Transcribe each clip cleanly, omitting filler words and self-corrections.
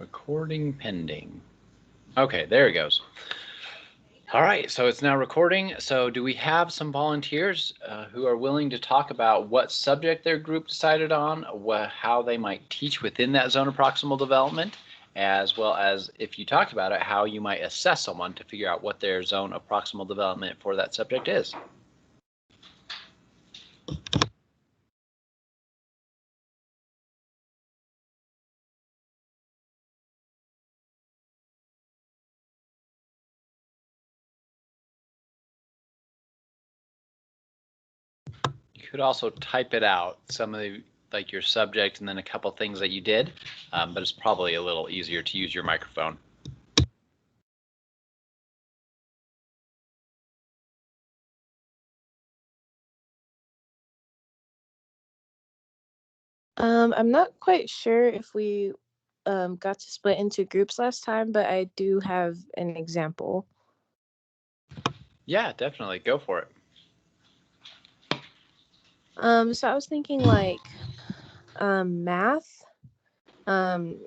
Recording pending. Okay, there it goes. All right, so it's now recording. So do we have some volunteers who are willing to talk about what subject their group decided on, how they might teach within that zone of proximal development, as well as, if you talked about it, how you might assess someone to figure out what their zone of proximal development for that subject is? You could also type it out, some of the, like your subject and then a couple things that you did, but it's probably a little easier to use your microphone. I'm not quite sure if we got to split into groups last time, but I do have an example. Yeah, definitely. Go for it. So I was thinking like math. Um,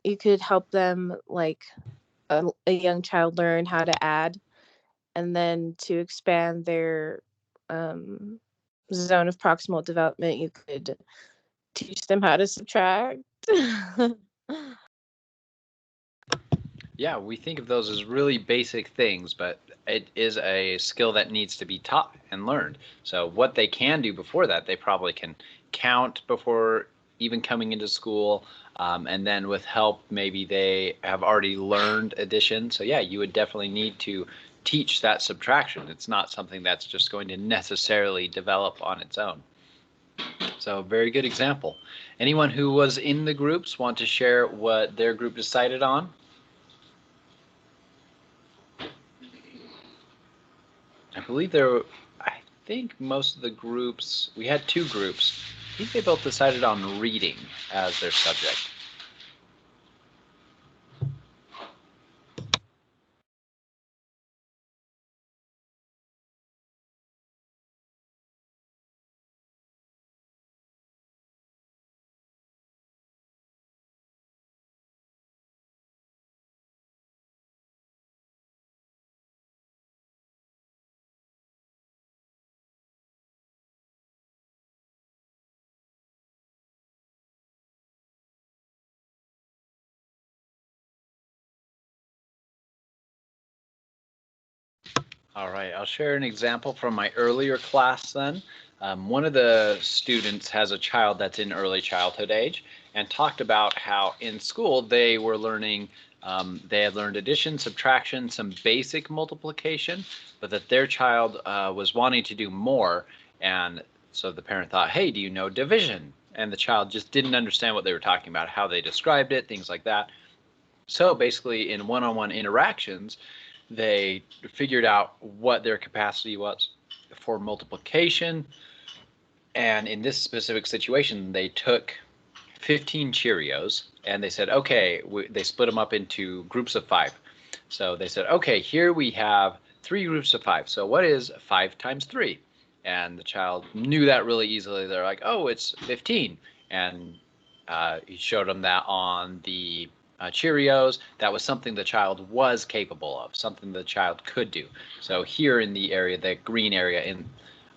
you could help them like a young child learn how to add, and then to expand their um, zone of proximal development, you could teach them how to subtract. Yeah, we think of those as really basic things, but it is a skill that needs to be taught and learned. So what they can do before that, they probably can count before even coming into school. And then with help, maybe they have already learned addition. So yeah, you would definitely need to teach that subtraction. It's not something that's just going to necessarily develop on its own. So very good example. Anyone who was in the groups want to share what their group decided on? I believe I think most of the groups, we had two groups. I think they both decided on reading as their subject. All right, I'll share an example from my earlier class then. One of the students has a child that's in early childhood age and talked about how in school they were learning, they had learned addition, subtraction, some basic multiplication, but that their child was wanting to do more. And so the parent thought, hey, do you know division? And the child just didn't understand what they were talking about, how they described it, things like that. So basically, in one-on-one interactions, they figured out what their capacity was for multiplication. And in this specific situation, they took 15 Cheerios and they said, okay, they split them up into groups of 5. So they said, okay, here we have 3 groups of 5. So what is 5 times 3? And the child knew that really easily. They're like, oh, it's 15. And he showed them that on the Cheerios. That was something the child was capable of, something the child could do. So here in the area, the green area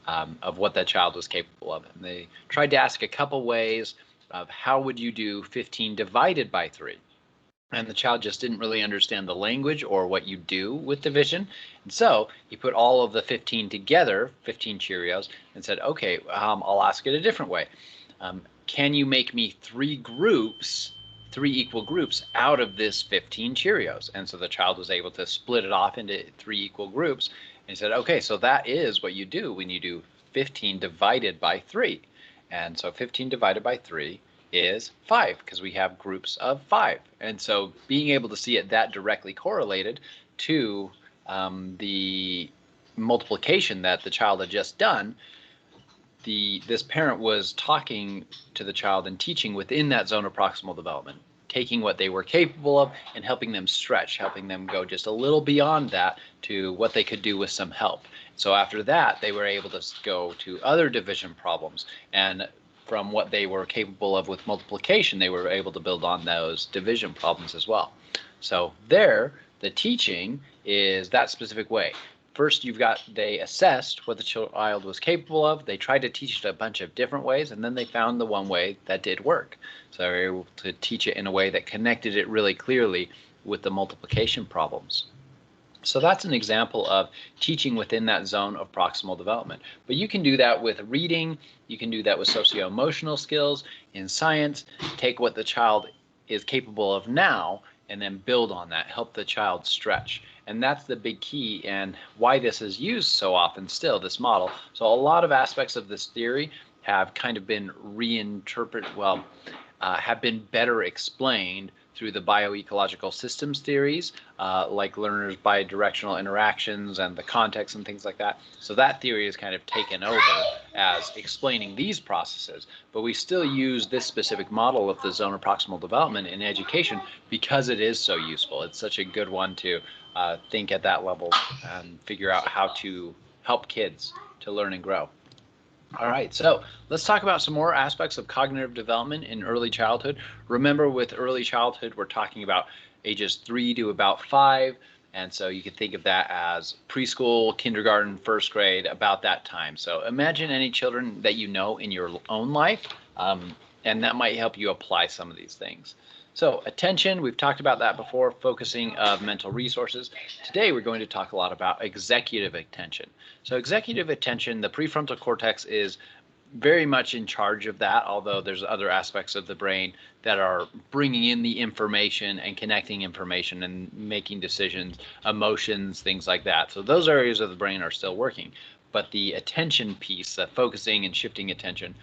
of what that child was capable of. And they tried to ask a couple ways of how would you do 15 divided by 3? And the child just didn't really understand the language or what you do with division. And so he put all of the 15 together, 15 Cheerios, and said, okay, I'll ask it a different way. Can you make me 3 groups, 3 equal groups out of this 15 Cheerios? And so the child was able to split it off into 3 equal groups. And he said, okay, so that is what you do when you do 15 divided by 3. And so 15 divided by 3 is 5 because we have groups of 5. And so being able to see it that directly correlated to the multiplication that the child had just done, this parent was talking to the child and teaching within that zone of proximal development, taking what they were capable of and helping them stretch, helping them go just a little beyond that to what they could do with some help. So after that, they were able to go to other division problems and from what they were capable of with multiplication, they were able to build on those division problems as well. So there, the teaching is that specific way. First, they assessed what the child was capable of. They tried to teach it a bunch of different ways, and then they found the one way that did work. So they were able to teach it in a way that connected it really clearly with the multiplication problems. So that's an example of teaching within that zone of proximal development. But you can do that with reading, you can do that with socio-emotional skills. In science, take what the child is capable of now and then build on that, help the child stretch. And that's the big key and why this is used so often still, this model. So a lot of aspects of this theory have kind of been have been better explained through the bioecological systems theories, like learners' bidirectional interactions and the context and things like that. So that theory is kind of taken over as explaining these processes, but we still use this specific model of the zone of proximal development in education because it is so useful. It's such a good one to think at that level and figure out how to help kids to learn and grow. All right, so let's talk about some more aspects of cognitive development in early childhood. Remember, with early childhood, we're talking about ages 3 to about 5. And so you can think of that as preschool, kindergarten, first grade, about that time. So imagine any children that you know in your own life, and that might help you apply some of these things. So attention, we've talked about that before, focusing of mental resources. Today we're going to talk a lot about executive attention. So executive attention, the prefrontal cortex is very much in charge of that, although there's other aspects of the brain that are bringing in the information and connecting information and making decisions, emotions, things like that. So those areas of the brain are still working. But the attention piece, the focusing and shifting attention,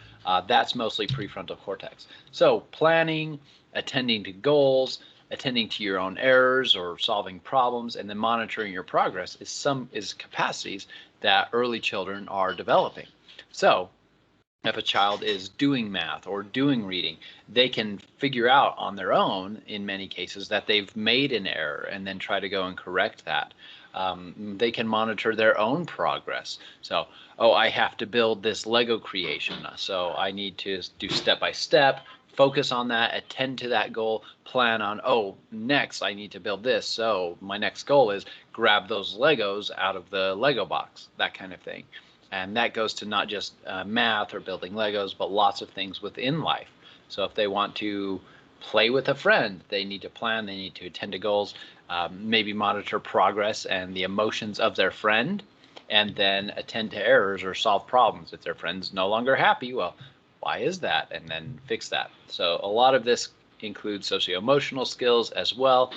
that's mostly prefrontal cortex. So planning, attending to goals, attending to your own errors or solving problems, and then monitoring your progress is capacities that early children are developing. So if a child is doing math or doing reading, they can figure out on their own, in many cases, that they've made an error and then try to go and correct that. They can monitor their own progress. So, I have to build this Lego creation, so I need to do step by step, focus on that, attend to that goal, plan on, next I need to build this. So my next goal is grab those Legos out of the Lego box, that kind of thing. And that goes to not just math or building Legos, but lots of things within life. So if they want to play with a friend, they need to plan, they need to attend to goals, maybe monitor progress and the emotions of their friend, and then attend to errors or solve problems. If their friend's no longer happy, well, why is that? And then fix that. So a lot of this includes socio-emotional skills as well,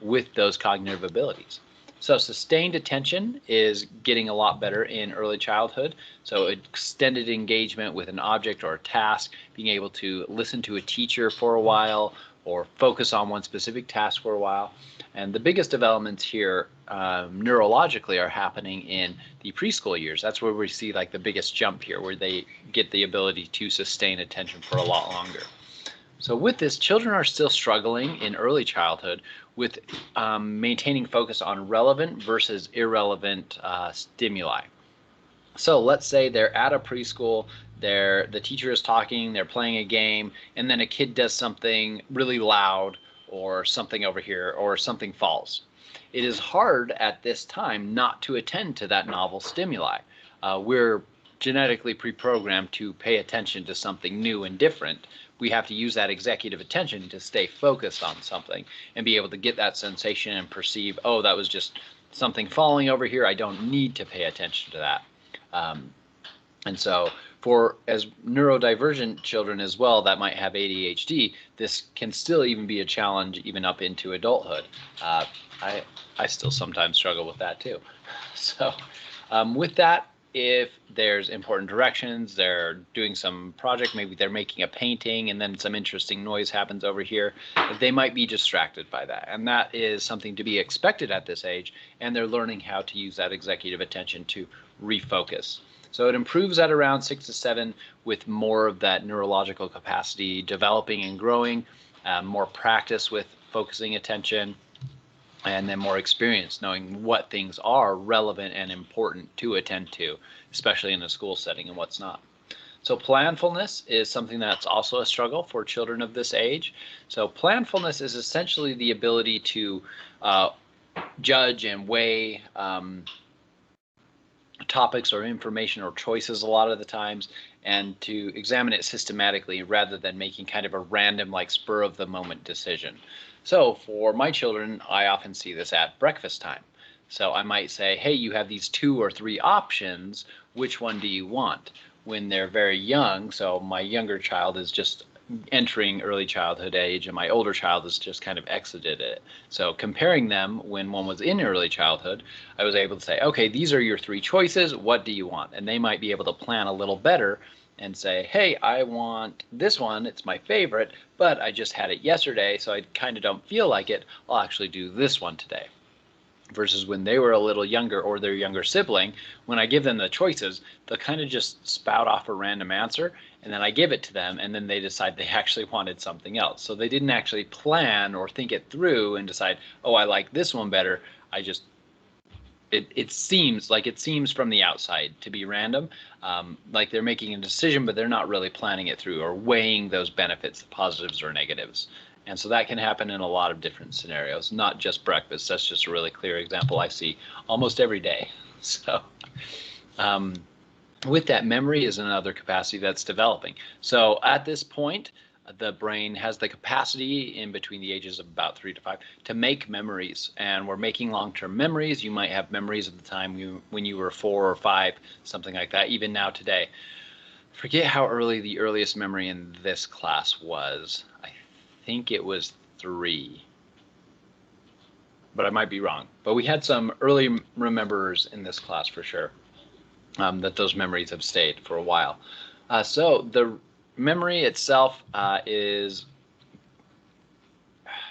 with those cognitive abilities. So sustained attention is getting a lot better in early childhood. So extended engagement with an object or a task, being able to listen to a teacher for a while or focus on one specific task for a while. And the biggest developments here neurologically are happening in the preschool years. That's where we see like the biggest jump here, where they get the ability to sustain attention for a lot longer. So with this, children are still struggling in early childhood with maintaining focus on relevant versus irrelevant stimuli. So let's say they're at a preschool, the teacher is talking, they're playing a game, and then a kid does something really loud or something over here or something falls. It is hard at this time not to attend to that novel stimuli. We're genetically pre-programmed to pay attention to something new and different. We have to use that executive attention to stay focused on something and be able to get that sensation and perceive, that was just something falling over here. I don't need to pay attention to that. And so for as neurodivergent children as well that might have ADHD, this can still even be a challenge even up into adulthood. I still sometimes struggle with that too. So with that, if there's important directions, they're doing some project, maybe they're making a painting and then some interesting noise happens over here, they might be distracted by that. And that is something to be expected at this age, and they're learning how to use that executive attention to refocus. So it improves at around 6 to 7 with more of that neurological capacity developing and growing, more practice with focusing attention, and then more experience knowing what things are relevant and important to attend to, especially in a school setting, and what's not. So planfulness is something that's also a struggle for children of this age. So planfulness is essentially the ability to judge and weigh topics or information or choices a lot of the times, and to examine it systematically rather than making kind of a random, like, spur of the moment decision. So for my children, I often see this at breakfast time. So I might say, hey, you have these 2 or 3 options. Which one do you want? When they're very young, so my younger child is just entering early childhood age and my older child has just kind of exited it. So comparing them, when one was in early childhood, I was able to say, okay, these are your 3 choices. What do you want? And they might be able to plan a little better and say, hey, I want this one. It's my favorite, but I just had it yesterday, so I kind of don't feel like it. I'll actually do this one today. Versus when they were a little younger, or their younger sibling, when I give them the choices, they'll kind of just spout off a random answer, and then I give it to them, and then they decide they actually wanted something else. So they didn't actually plan or think it through and decide, oh, I like this one better. It seems from the outside to be random, like they're making a decision, but they're not really planning it through or weighing those benefits, positives or negatives. And so that can happen in a lot of different scenarios, not just breakfast. That's just a really clear example I see almost every day. So with that, memory is another capacity that's developing. So at this point, the brain has the capacity in between the ages of about 3 to 5 to make memories. And we're making long-term memories. You might have memories of the time when you were 4 or 5, something like that, even now today. Forget how early the earliest memory in this class was. I think it was 3, but I might be wrong. But we had some early rememberers in this class for sure, that those memories have stayed for a while. So the memory itself is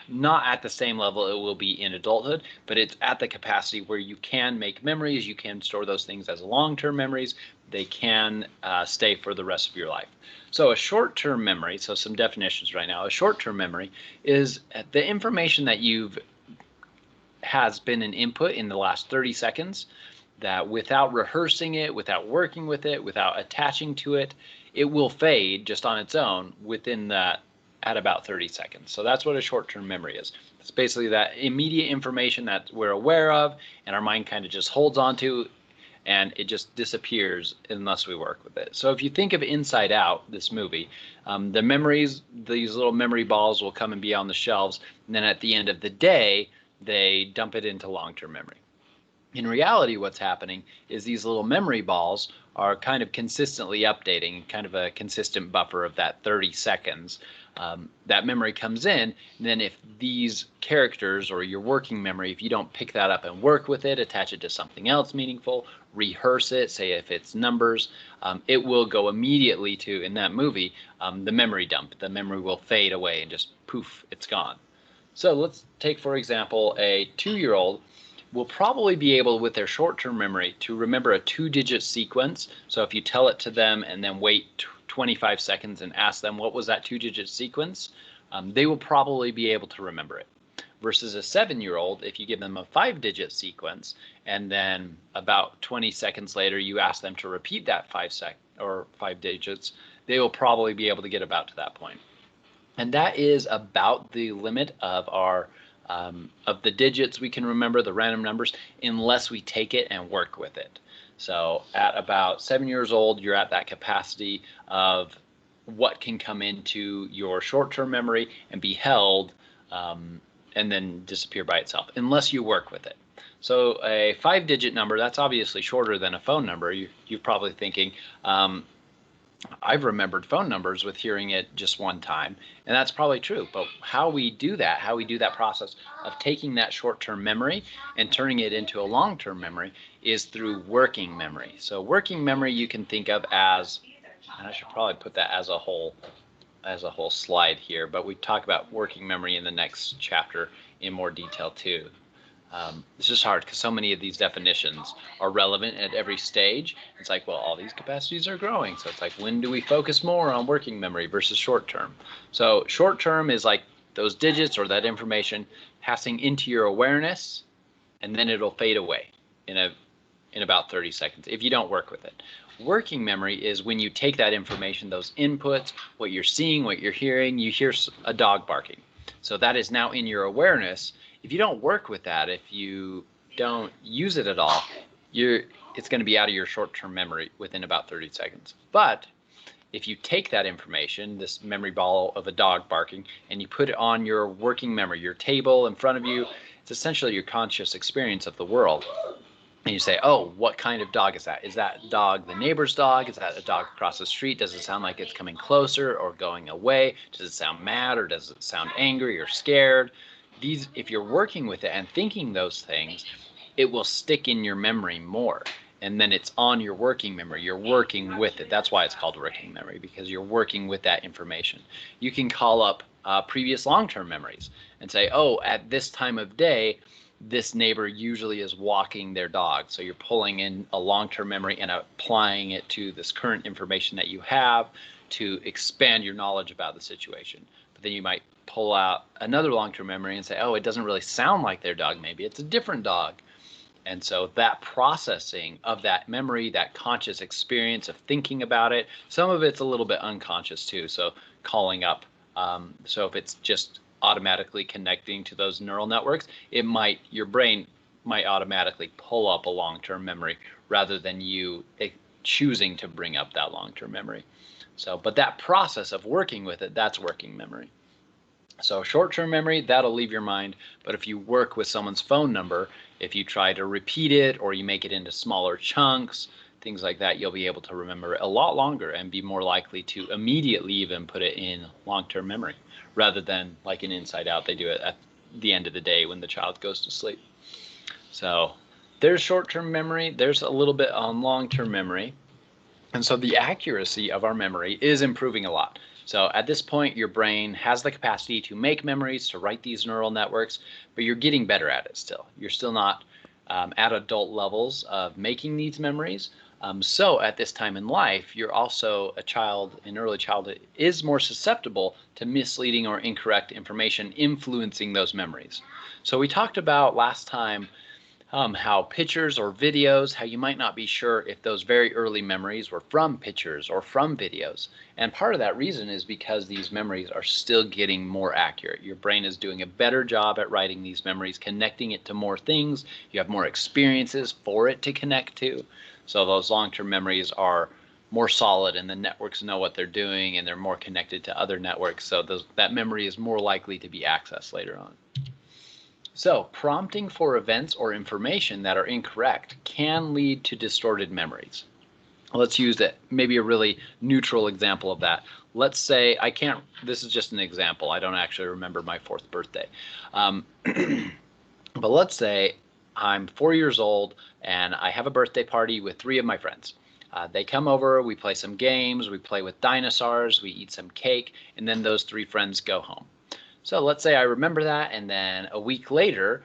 not at the same level it will be in adulthood, but it's at the capacity where you can make memories. You can store those things as long-term memories. They can stay for the rest of your life. So a short-term memory, so some definitions right now. A short-term memory is the information that has been an input in the last 30 seconds that without rehearsing it, without working with it, without attaching to it, it will fade just on its own within that at about 30 seconds. So that's what a short-term memory is. It's basically that immediate information that we're aware of and our mind kind of just holds on to, and it just disappears unless we work with it. So if you think of Inside Out, this movie, the memories, these little memory balls will come and be on the shelves, and then at the end of the day, they dump it into long-term memory. In reality, what's happening is these little memory balls are kind of consistently updating, kind of a consistent buffer of that 30 seconds. That memory comes in, and then if these characters or your working memory, if you don't pick that up and work with it, attach it to something else meaningful, rehearse it, say if it's numbers, it will go immediately to, in that movie, the memory dump. The memory will fade away and just poof, it's gone. So let's take, for example, a 2-year-old will probably be able, with their short-term memory, to remember a 2-digit sequence. So if you tell it to them and then wait 25 seconds and ask them what was that 2-digit sequence, they will probably be able to remember it. Versus a 7-year-old, if you give them a 5-digit sequence and then about 20 seconds later you ask them to repeat that 5 digits, they will probably be able to get about to that point. And that is about the limit of our of the digits we can remember, the random numbers, unless we take it and work with it. So at about 7 years old, you're at that capacity of what can come into your short-term memory and be held and then disappear by itself, unless you work with it. So a 5-digit number, that's obviously shorter than a phone number. You're probably thinking, I've remembered phone numbers with hearing it just one time, and that's probably true. But how we do that process of taking that short-term memory and turning it into a long-term memory is through working memory. So working memory you can think of as, and I should probably put that as a whole slide here, but we talk about working memory in the next chapter in more detail too. It's just hard because so many of these definitions are relevant at every stage. It's like, well, all these capacities are growing. So it's like, when do we focus more on working memory versus short term? So short term is like those digits or that information passing into your awareness, and then it'll fade away in about 30 seconds if you don't work with it. Working memory is when you take that information, those inputs, what you're seeing, what you're hearing, you hear a dog barking. So that is now in your awareness. If you don't work with that, if you don't use it at all, it's going to be out of your short-term memory within about 30 seconds. But if you take that information, this memory ball of a dog barking, and you put it on your working memory, your table in front of you, it's essentially your conscious experience of the world. And you say, oh, what kind of dog is that? Is that dog the neighbor's dog? Is that a dog across the street? Does it sound like it's coming closer or going away? Does it sound mad or does it sound angry or scared? If you're working with it and thinking those things, it will stick in your memory more. And then it's on your working memory. You're working with it. That's why it's called working memory, because you're working with that information. You can call up previous long-term memories and say, oh, at this time of day, this neighbor usually is walking their dog. So you're pulling in a long-term memory and applying it to this current information that you have to expand your knowledge about the situation. But then you might pull out another long-term memory and say, oh, it doesn't really sound like their dog. Maybe it's a different dog. And so that processing of that memory, that conscious experience of thinking about it, some of it's a little bit unconscious too. So calling up. So if it's just automatically connecting to those neural networks, your brain might automatically pull up a long-term memory rather than you choosing to bring up that long-term memory. So, but that process of working with it, that's working memory. So short-term memory, that'll leave your mind. But if you work with someone's phone number, if you try to repeat it or you make it into smaller chunks, things like that, you'll be able to remember it a lot longer and be more likely to immediately even put it in long-term memory rather than like an Inside Out. They do it at the end of the day when the child goes to sleep. So there's short-term memory. There's a little bit on long-term memory. And so the accuracy of our memory is improving a lot. So at this point, your brain has the capacity to make memories, to write these neural networks, but you're getting better at it still. You're still not at adult levels of making these memories. So at this time in life, you're also a child in early childhood is more susceptible to misleading or incorrect information influencing those memories. So we talked about last time how pictures or videos, how you might not be sure if those very early memories were from pictures or from videos. And part of that reason is because these memories are still getting more accurate. Your brain is doing a better job at writing these memories, connecting it to more things. You have more experiences for it to connect to. So those long-term memories are more solid and the networks know what they're doing and they're more connected to other networks. So that memory is more likely to be accessed later on. So prompting for events or information that are incorrect can lead to distorted memories. Let's use maybe a really neutral example of that. Let's say this is just an example. I don't actually remember my 4th birthday. But let's say I'm 4 years old and I have a birthday party with 3 of my friends. They come over, we play some games, we play with dinosaurs, we eat some cake, and then those 3 friends go home. So let's say I remember that, and then a week later,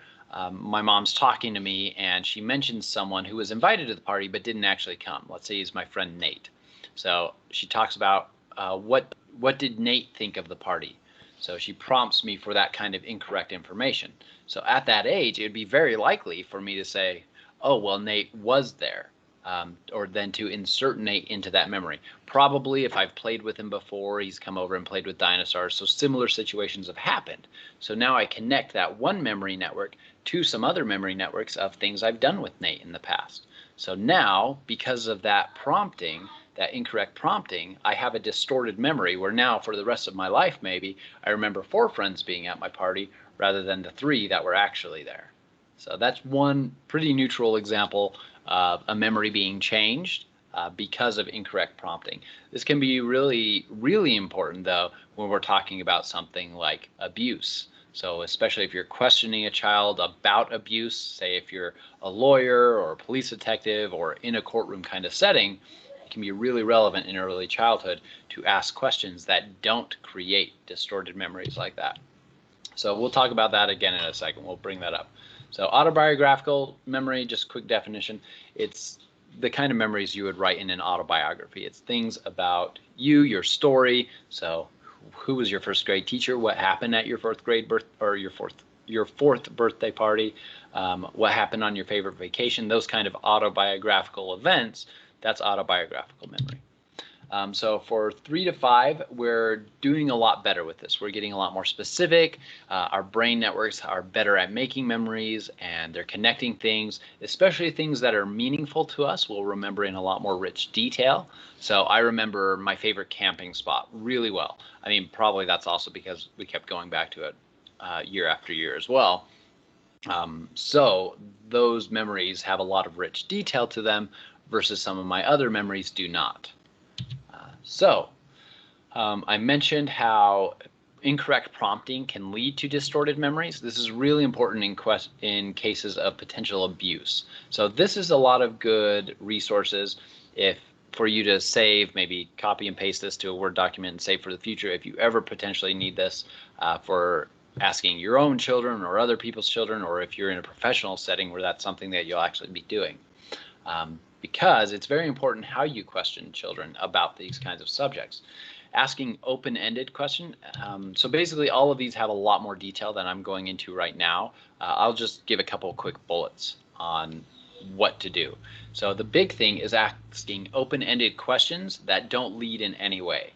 my mom's talking to me, and she mentions someone who was invited to the party but didn't actually come. Let's say he's my friend Nate. So she talks about what did Nate think of the party. So she prompts me for that kind of incorrect information. So at that age, it would be very likely for me to say, oh, well, Nate was there. Or then to insert Nate into that memory. Probably if I've played with him before, he's come over and played with dinosaurs, so similar situations have happened. So now I connect that one memory network to some other memory networks of things I've done with Nate in the past. So now, because of that prompting, that incorrect prompting, I have a distorted memory where now for the rest of my life maybe, I remember 4 friends being at my party rather than the 3 that were actually there. So that's one pretty neutral example of a memory being changed because of incorrect prompting. This can be really, really important, though, when we're talking about something like abuse. So especially if you're questioning a child about abuse, say if you're a lawyer or a police detective or in a courtroom kind of setting, it can be really relevant in early childhood to ask questions that don't create distorted memories like that. So we'll talk about that again in a second. We'll bring that up. So autobiographical memory, just quick definition, it's the kind of memories you would write in an autobiography. It's things about you, your story. So who was your first grade teacher? What happened at your 4th grade your 4th birthday party? What happened on your favorite vacation? Those kind of autobiographical events That's autobiographical memory. So for 3 to 5, we're doing a lot better with this. We're getting a lot more specific. Our brain networks are better at making memories, and they're connecting things, especially things that are meaningful to us. We'll remember in a lot more rich detail. So I remember my favorite camping spot really well. I mean, probably that's also because we kept going back to it year after year as well. So those memories have a lot of rich detail to them versus some of my other memories do not. I mentioned how incorrect prompting can lead to distorted memories. This is really important in cases of potential abuse. So this is a lot of good resources for you to save, maybe copy and paste this to a Word document and save for the future if you ever potentially need this for asking your own children or other people's children, or if you're in a professional setting where that's something that you'll actually be doing. Because it's very important how you question children about these kinds of subjects. Asking open-ended questions. So basically all of these have a lot more detail than I'm going into right now. I'll just give a couple of quick bullets on what to do. So the big thing is asking open-ended questions that don't lead in any way.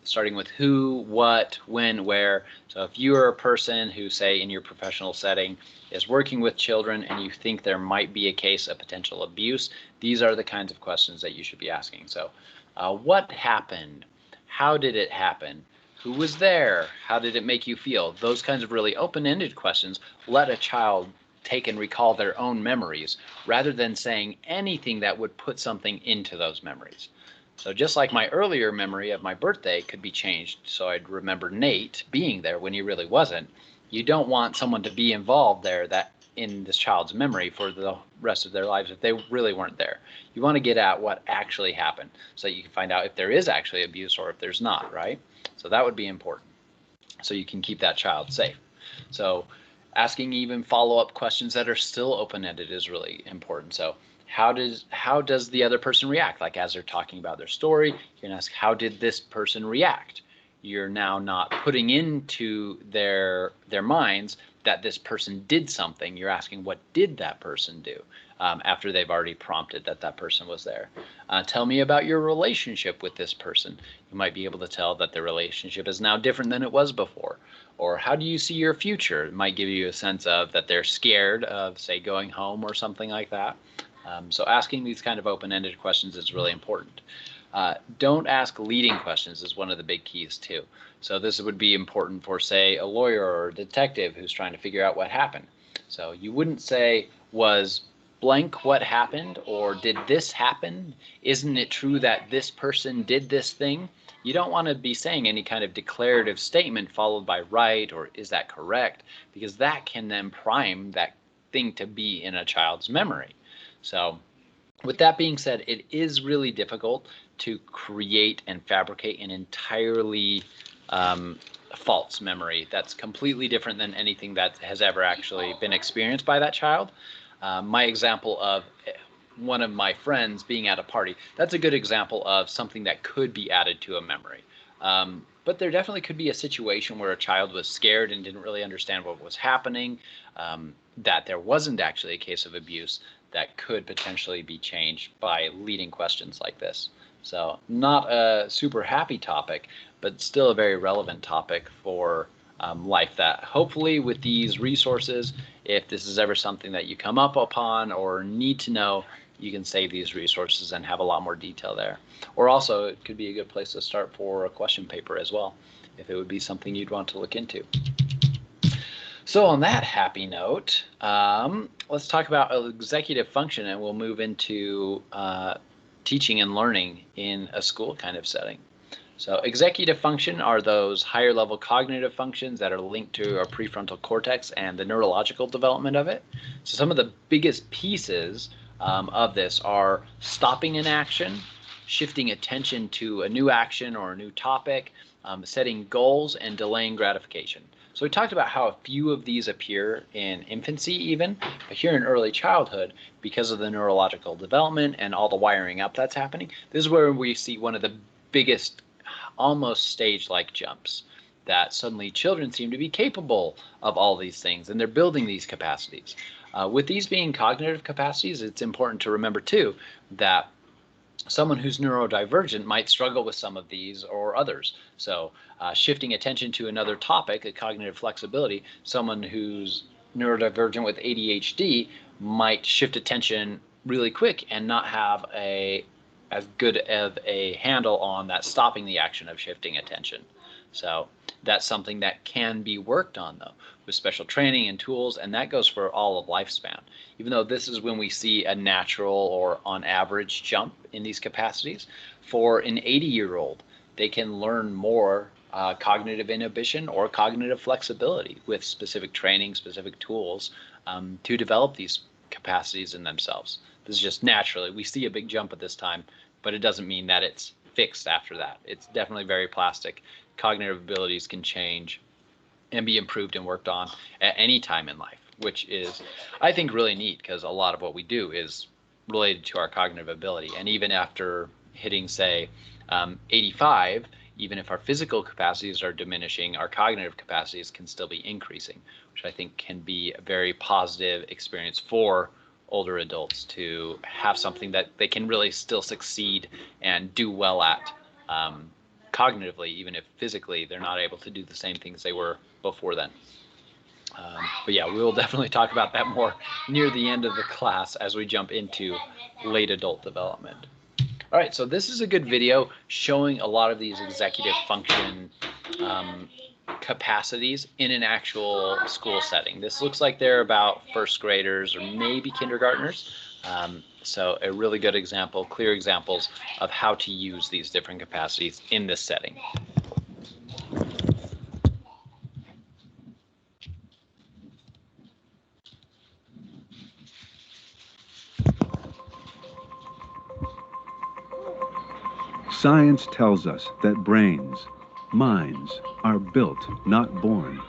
Starting with who, what, when, where. So if you are a person who, say, in your professional setting is working with children and you think there might be a case of potential abuse, these are the kinds of questions that you should be asking. So what happened? How did it happen? Who was there? How did it make you feel? Those kinds of really open-ended questions let a child take and recall their own memories rather than saying anything that would put something into those memories. So just like my earlier memory of my birthday could be changed so I'd remember Nate being there when he really wasn't, you don't want someone to be involved there that in this child's memory for the rest of their lives if they really weren't there. You want to get at what actually happened so that you can find out if there is actually abuse or if there's not, right? So that would be important so you can keep that child safe. So asking even follow-up questions that are still open-ended is really important. So how does the other person react? Like as they're talking about their story, you can ask, how did this person react? You're now not putting into their minds that this person did something. You're asking, what did that person do after they've already prompted that person was there? Tell me about your relationship with this person. You might be able to tell that the relationship is now different than it was before. Or how do you see your future? It might give you a sense of that they're scared of, say, going home or something like that. So asking these kind of open-ended questions is really important. Don't ask leading questions is one of the big keys too. So this would be important for, say, a lawyer or a detective who's trying to figure out what happened. So you wouldn't say, was blank what happened, or did this happen? Isn't it true that this person did this thing? You don't want to be saying any kind of declarative statement followed by right or is that correct, because that can then prime that thing to be in a child's memory. So with that being said, it is really difficult to create and fabricate an entirely false memory that's completely different than anything that has ever actually been experienced by that child. My example of one of my friends being at a party, that's a good example of something that could be added to a memory. But there definitely could be a situation where a child was scared and didn't really understand what was happening, that there wasn't actually a case of abuse that could potentially be changed by leading questions like this. So not a super happy topic, but still a very relevant topic for life, that hopefully with these resources, if this is ever something that you come up upon or need to know, you can save these resources and have a lot more detail there. Or also it could be a good place to start for a question paper as well, if it would be something you'd want to look into. So on that happy note, let's talk about executive function, and we'll move into teaching and learning in a school kind of setting. So executive function are those higher level cognitive functions that are linked to our prefrontal cortex and the neurological development of it. So some of the biggest pieces of this are stopping an action, shifting attention to a new action or a new topic, setting goals, and delaying gratification. So we talked about how a few of these appear in infancy even, but here in early childhood, because of the neurological development and all the wiring up that's happening, this is where we see one of the biggest, almost stage-like jumps, that suddenly children seem to be capable of all these things, and they're building these capacities. With these being cognitive capacities, it's important to remember too that Someone who's neurodivergent might struggle with some of these or others. So shifting attention to another topic, a cognitive flexibility, someone who's neurodivergent with ADHD might shift attention really quick and not have as good of a handle on that stopping the action of shifting attention. So that's something that can be worked on though with special training and tools, and that goes for all of lifespan. Even though this is when we see a natural or on average jump in these capacities, for an 80-year-old, they can learn more cognitive inhibition or cognitive flexibility with specific training, specific tools to develop these capacities in themselves. This is just naturally. We see a big jump at this time, but it doesn't mean that it's fixed after that. It's definitely very plastic. Cognitive abilities can change and be improved and worked on at any time in life, which is, I think, really neat because a lot of what we do is related to our cognitive ability. And even after hitting, say, 85, even if our physical capacities are diminishing, our cognitive capacities can still be increasing, which I think can be a very positive experience for older adults to have something that they can really still succeed and do well at cognitively, even if physically they're not able to do the same things they were before then. But yeah, we will definitely talk about that more near the end of the class as we jump into late adult development. All right, so this is a good video showing a lot of these executive function capacities in an actual school setting. This looks like they're about first graders or maybe kindergartners. So a really good example, clear examples of how to use these different capacities in this setting. Science tells us that brains, minds, are built, not born.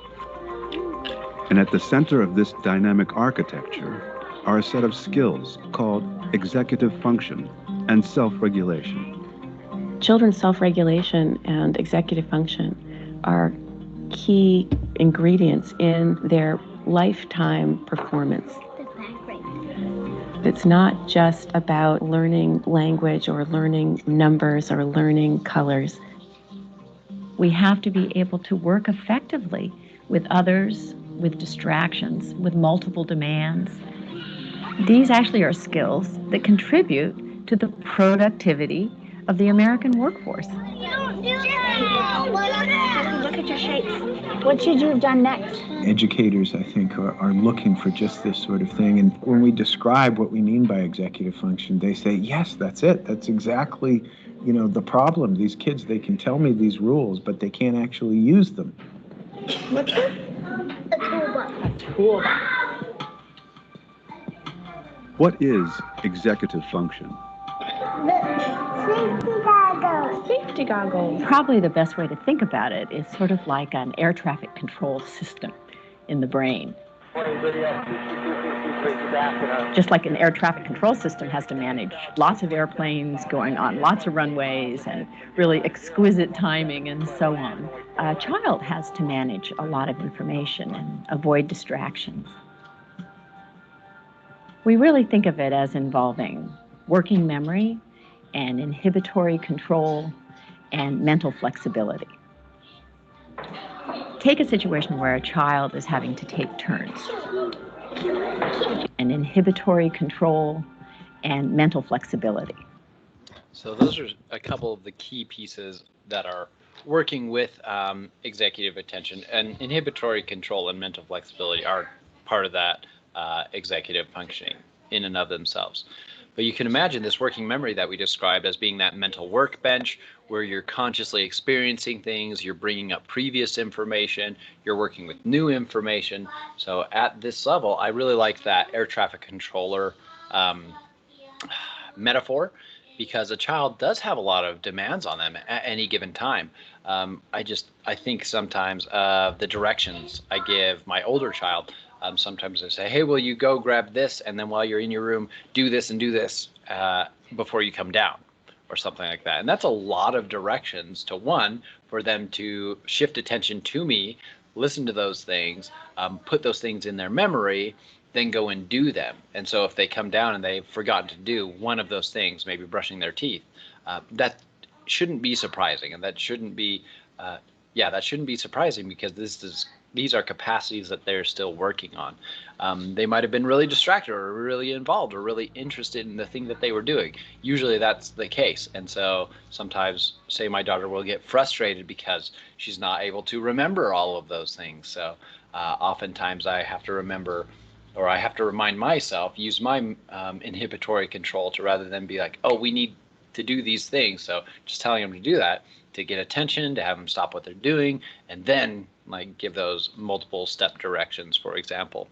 And at the center of this dynamic architecture are a set of skills called executive function and self-regulation. Children's self-regulation and executive function are key ingredients in their lifetime performance. It's not just about learning language or learning numbers or learning colors. We have to be able to work effectively with others, with distractions, with multiple demands. These actually are skills that contribute to the productivity of the American workforce. Look at your shapes. What should you have done next? Educators, I think, are looking for just this sort of thing. And when we describe what we mean by executive function, they say, yes, that's it. That's exactly, the problem. These kids, they can tell me these rules, but they can't actually use them. What's this? A toolbox. A toolbox. What is executive function? Safety goggles. Safety goggles. Probably the best way to think about it is sort of like an air traffic control system in the brain. Just like an air traffic control system has to manage lots of airplanes going on lots of runways and really exquisite timing and so on. A child has to manage a lot of information and avoid distractions. We really think of it as involving working memory and inhibitory control and mental flexibility. Take a situation where a child is having to take turns. And inhibitory control and mental flexibility. So those are a couple of the key pieces that are working with executive attention, and inhibitory control and mental flexibility are part of that executive functioning in and of themselves. But you can imagine this working memory that we described as being that mental workbench where you're consciously experiencing things, you're bringing up previous information, you're working with new information. So at this level, I really like that air traffic controller metaphor, because a child does have a lot of demands on them at any given time. I think sometimes the directions I give my older child, sometimes I say, hey, will you go grab this? And then while you're in your room, do this and do this before you come down, or something like that. And that's a lot of directions to one, for them to shift attention to me, listen to those things, put those things in their memory, then go and do them. And so if they come down and they've forgotten to do one of those things, maybe brushing their teeth, that shouldn't be surprising, and that shouldn't be surprising, because these are capacities that they're still working on. They might have been really distracted or really involved or really interested in the thing that they were doing. Usually that's the case. And so sometimes, say, my daughter will get frustrated because she's not able to remember all of those things. So oftentimes I have to remember, or I have to remind myself, use my inhibitory control to, rather than be like, oh, we need to do these things. So just telling them to do that, to get attention, to have them stop what they're doing, and then like give those multiple step directions, for example.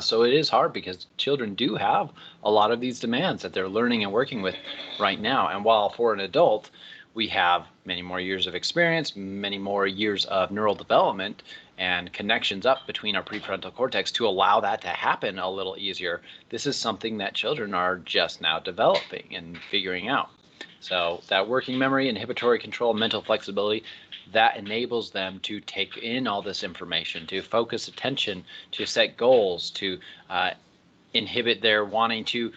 So it is hard because children do have a lot of these demands that they're learning and working with right now. And while for an adult, we have many more years of experience, many more years of neural development and connections up between our prefrontal cortex to allow that to happen a little easier, this is something that children are just now developing and figuring out. So that working memory, inhibitory control, mental flexibility, that enables them to take in all this information, to focus attention, to set goals, to inhibit their wanting to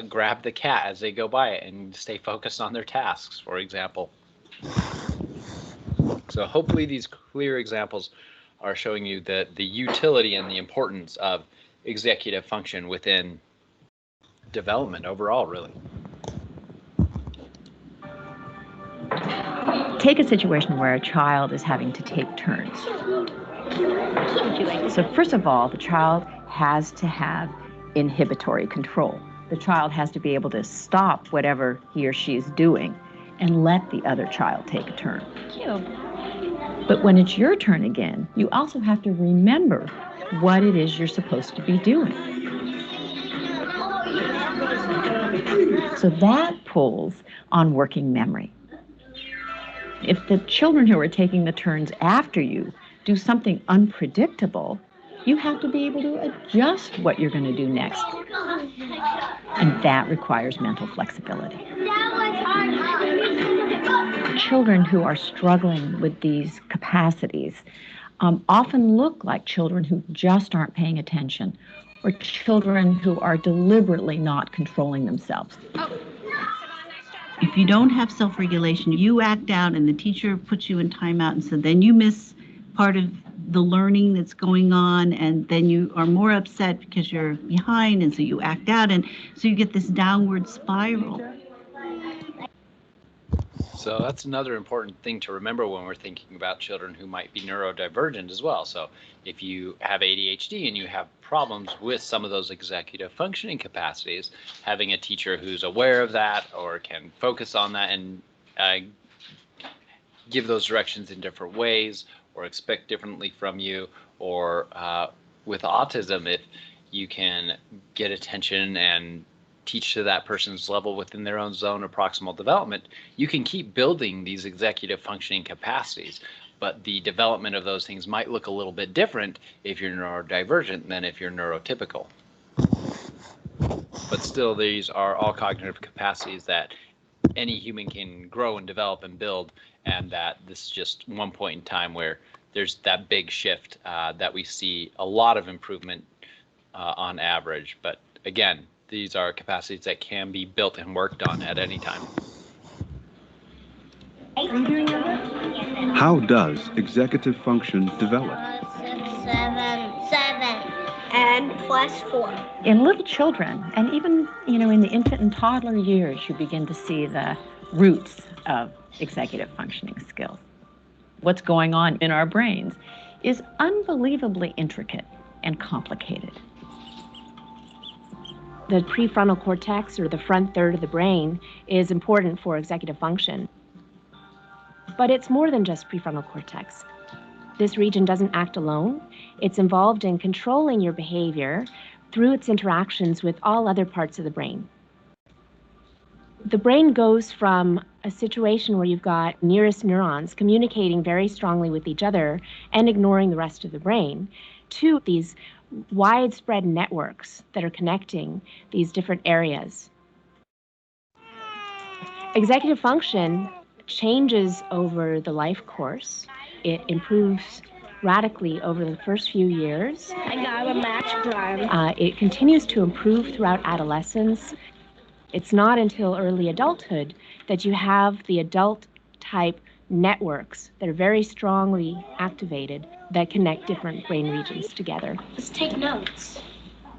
grab the cat as they go by it and stay focused on their tasks, for example. So hopefully these clear examples are showing you the utility and the importance of executive function within development overall, really. Take a situation where a child is having to take turns. So first of all, the child has to have inhibitory control. The child has to be able to stop whatever he or she is doing and let the other child take a turn. But when it's your turn again, you also have to remember what it is you're supposed to be doing. So that pulls on working memory. If the children who are taking the turns after you do something unpredictable, you have to be able to adjust what you're going to do next. And that requires mental flexibility. Children who are struggling with these capacities often look like children who just aren't paying attention, or children who are deliberately not controlling themselves. If you don't have self-regulation, you act out and the teacher puts you in timeout, and so then you miss part of the learning that's going on, and then you are more upset because you're behind, and so you act out, and so you get this downward spiral. So that's another important thing to remember when we're thinking about children who might be neurodivergent as well. So if you have ADHD and you have problems with some of those executive functioning capacities, having a teacher who's aware of that or can focus on that and give those directions in different ways or expect differently from you, or with autism, if you can get attention and teach to that person's level within their own zone of proximal development, you can keep building these executive functioning capacities. But the development of those things might look a little bit different if you're neurodivergent than if you're neurotypical. But still, these are all cognitive capacities that any human can grow and develop and build, and that this is just one point in time where there's that big shift that we see a lot of improvement on average. But again, these are capacities that can be built and worked on at any time. How does executive function develop? 7. And plus 4. In little children, and even in the infant and toddler years, you begin to see the roots of executive functioning skills. What's going on in our brains is unbelievably intricate and complicated. The prefrontal cortex, or the front third of the brain, is important for executive function. But it's more than just prefrontal cortex. This region doesn't act alone. It's involved in controlling your behavior through its interactions with all other parts of the brain. The brain goes from a situation where you've got nearest neurons communicating very strongly with each other and ignoring the rest of the brain, to these widespread networks that are connecting these different areas. Executive function changes over the life course. It improves radically over the first few years. I got a match gun. It continues to improve throughout adolescence. It's not until early adulthood that you have the adult type networks that are very strongly activated that connect different brain regions together. Let's take notes.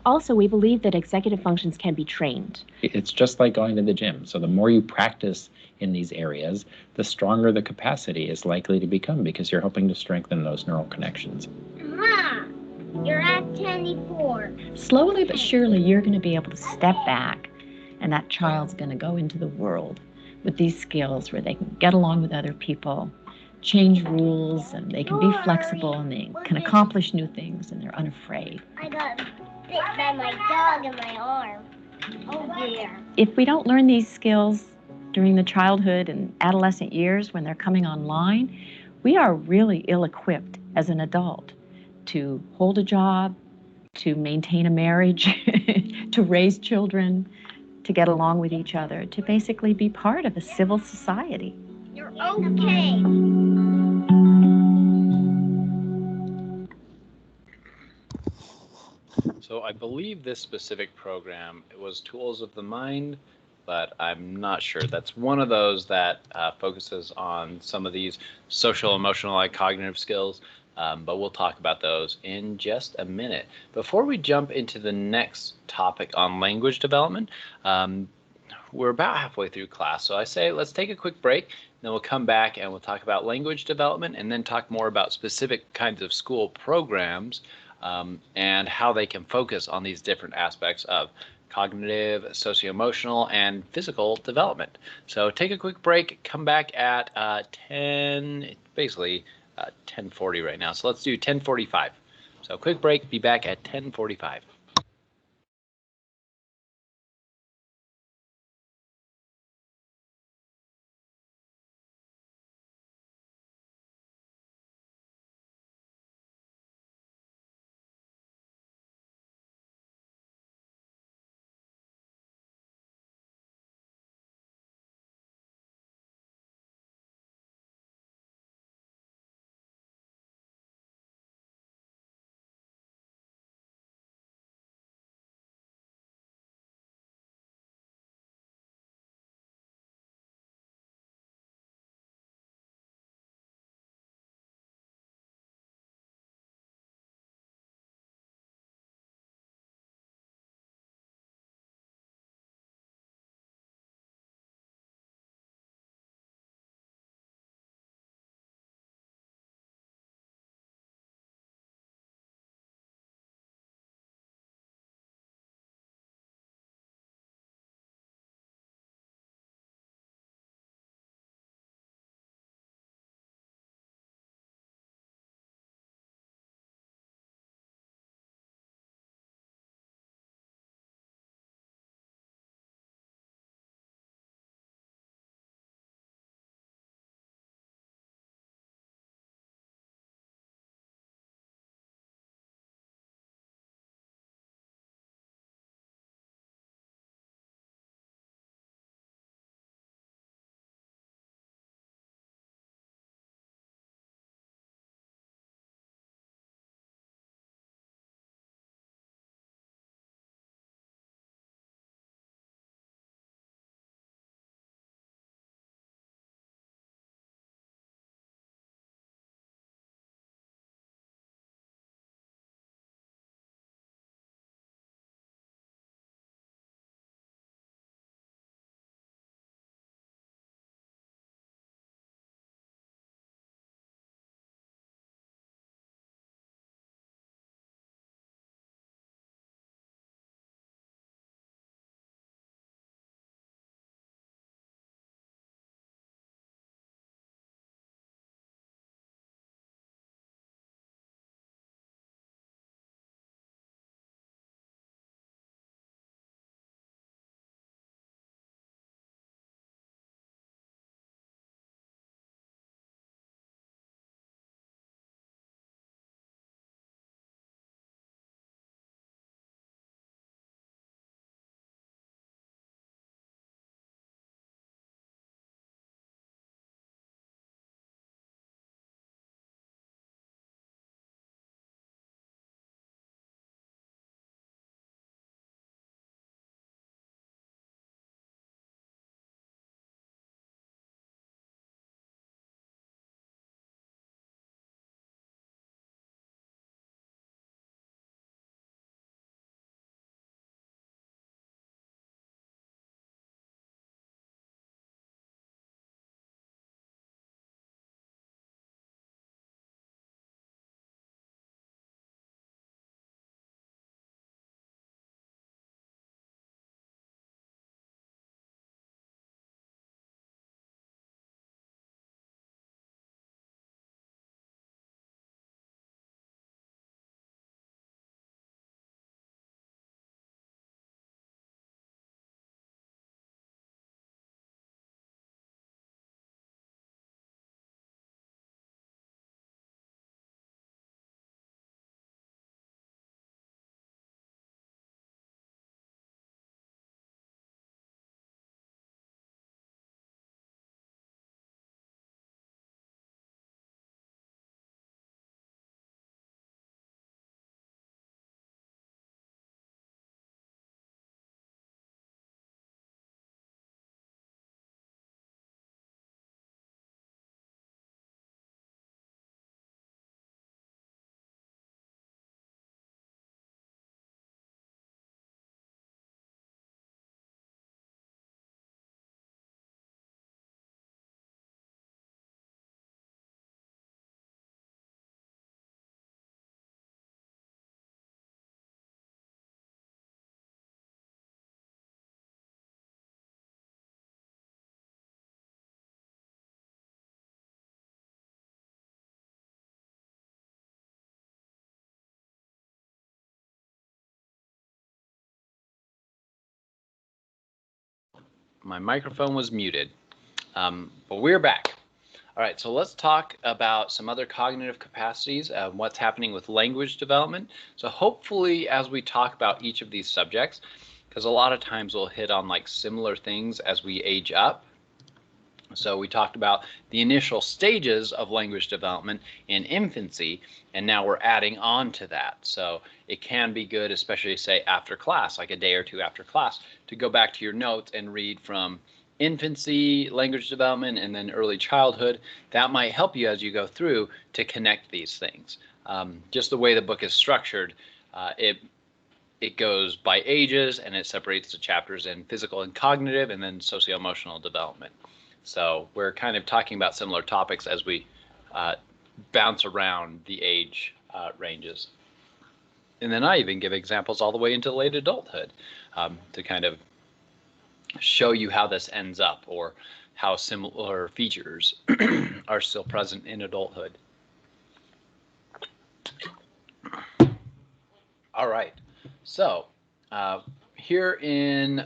Also, we believe that executive functions can be trained. It's just like going to the gym. So the more you practice in these areas, the stronger the capacity is likely to become because you're helping to strengthen those neural connections. Mom, you're at 24. Slowly but surely, you're going to be able to step back, and that child's going to go into the world with these skills where they can get along with other people, change rules, and they can be flexible, and they can accomplish new things, and they're unafraid. I got bit by my dog in my arm. Oh dear. If we don't learn these skills during the childhood and adolescent years when they're coming online, we are really ill-equipped as an adult to hold a job, to maintain a marriage, to raise children, to get along with each other, to basically be part of a civil society. You're okay. So I believe this specific program was Tools of the Mind, but I'm not sure. That's one of those that focuses on some of these social, emotional, and cognitive skills, but we'll talk about those in just a minute. Before we jump into the next topic on language development, we're about halfway through class, so I say let's take a quick break, then we'll come back and we'll talk about language development and then talk more about specific kinds of school programs and how they can focus on these different aspects of cognitive, socio-emotional, and physical development. So take a quick break, come back at 10:40 right now. So let's do 10:45. So quick break, be back at 10:45. my microphone was muted. But we're back. All right, so let's talk about some other cognitive capacities, what's happening with language development. So hopefully as we talk about each of these subjects, because a lot of times we'll hit on like similar things as we age up. So we talked about the initial stages of language development in infancy, and now we're adding on to that. So it can be good, especially say after class, like a day or two after class, to go back to your notes and read from infancy, language development, and then early childhood. That might help you as you go through to connect these things. Just the way the book is structured, it goes by ages, and it separates the chapters in physical and cognitive, and then socio-emotional development. So we're kind of talking about similar topics as we bounce around the age ranges. And then I even give examples all the way into late adulthood to kind of show you how this ends up, or how similar features are still present in adulthood. All right, so here in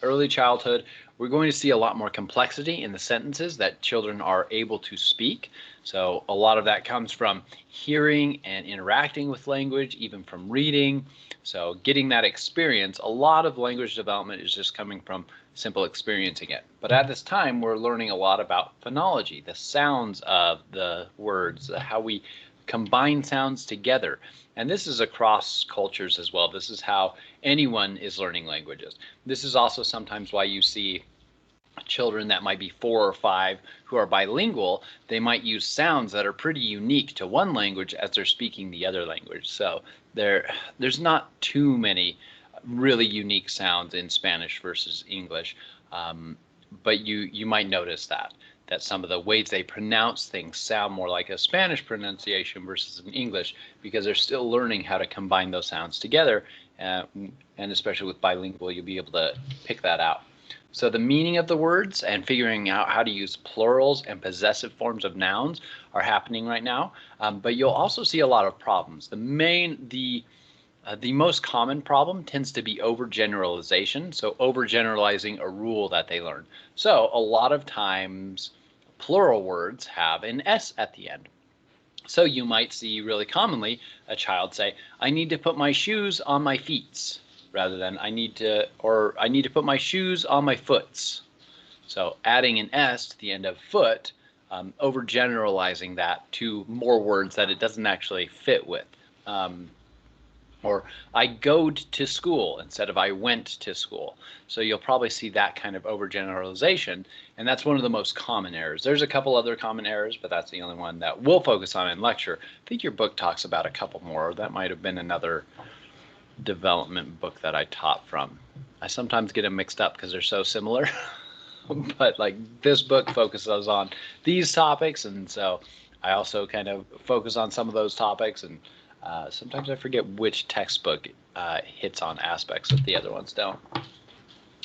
early childhood, we're going to see a lot more complexity in the sentences that children are able to speak. So a lot of that comes from hearing and interacting with language, even from reading. So getting that experience, a lot of language development is just coming from simple experiencing it. But at this time, we're learning a lot about phonology, the sounds of the words, how we combine sounds together. And this is across cultures as well. This is how anyone is learning languages. This is also sometimes why you see children that might be 4 or 5 who are bilingual. They might use sounds that are pretty unique to one language as they're speaking the other language. So there's not too many really unique sounds in Spanish versus English, but you might notice that some of the ways they pronounce things sound more like a Spanish pronunciation versus an English, because they're still learning how to combine those sounds together, and especially with bilingual, you'll be able to pick that out. So the meaning of the words and figuring out how to use plurals and possessive forms of nouns are happening right now, but you'll also see a lot of problems. The most common problem tends to be overgeneralization, so overgeneralizing a rule that they learn. So a lot of times plural words have an S at the end. So you might see really commonly a child say, I need to put my shoes on my feet, rather than I need to put my shoes on my foots. So adding an S to the end of foot, overgeneralizing that to more words that it doesn't actually fit with. Or I goed to school instead of I went to school. So you'll probably see that kind of overgeneralization, and that's one of the most common errors. There's a couple other common errors, but that's the only one that we'll focus on in lecture. I think your book talks about a couple more. That might have been another development book that I taught from. I sometimes get them mixed up because they're so similar, but like this book focuses on these topics, and so I also kind of focus on some of those topics, and sometimes I forget which textbook hits on aspects that the other ones don't.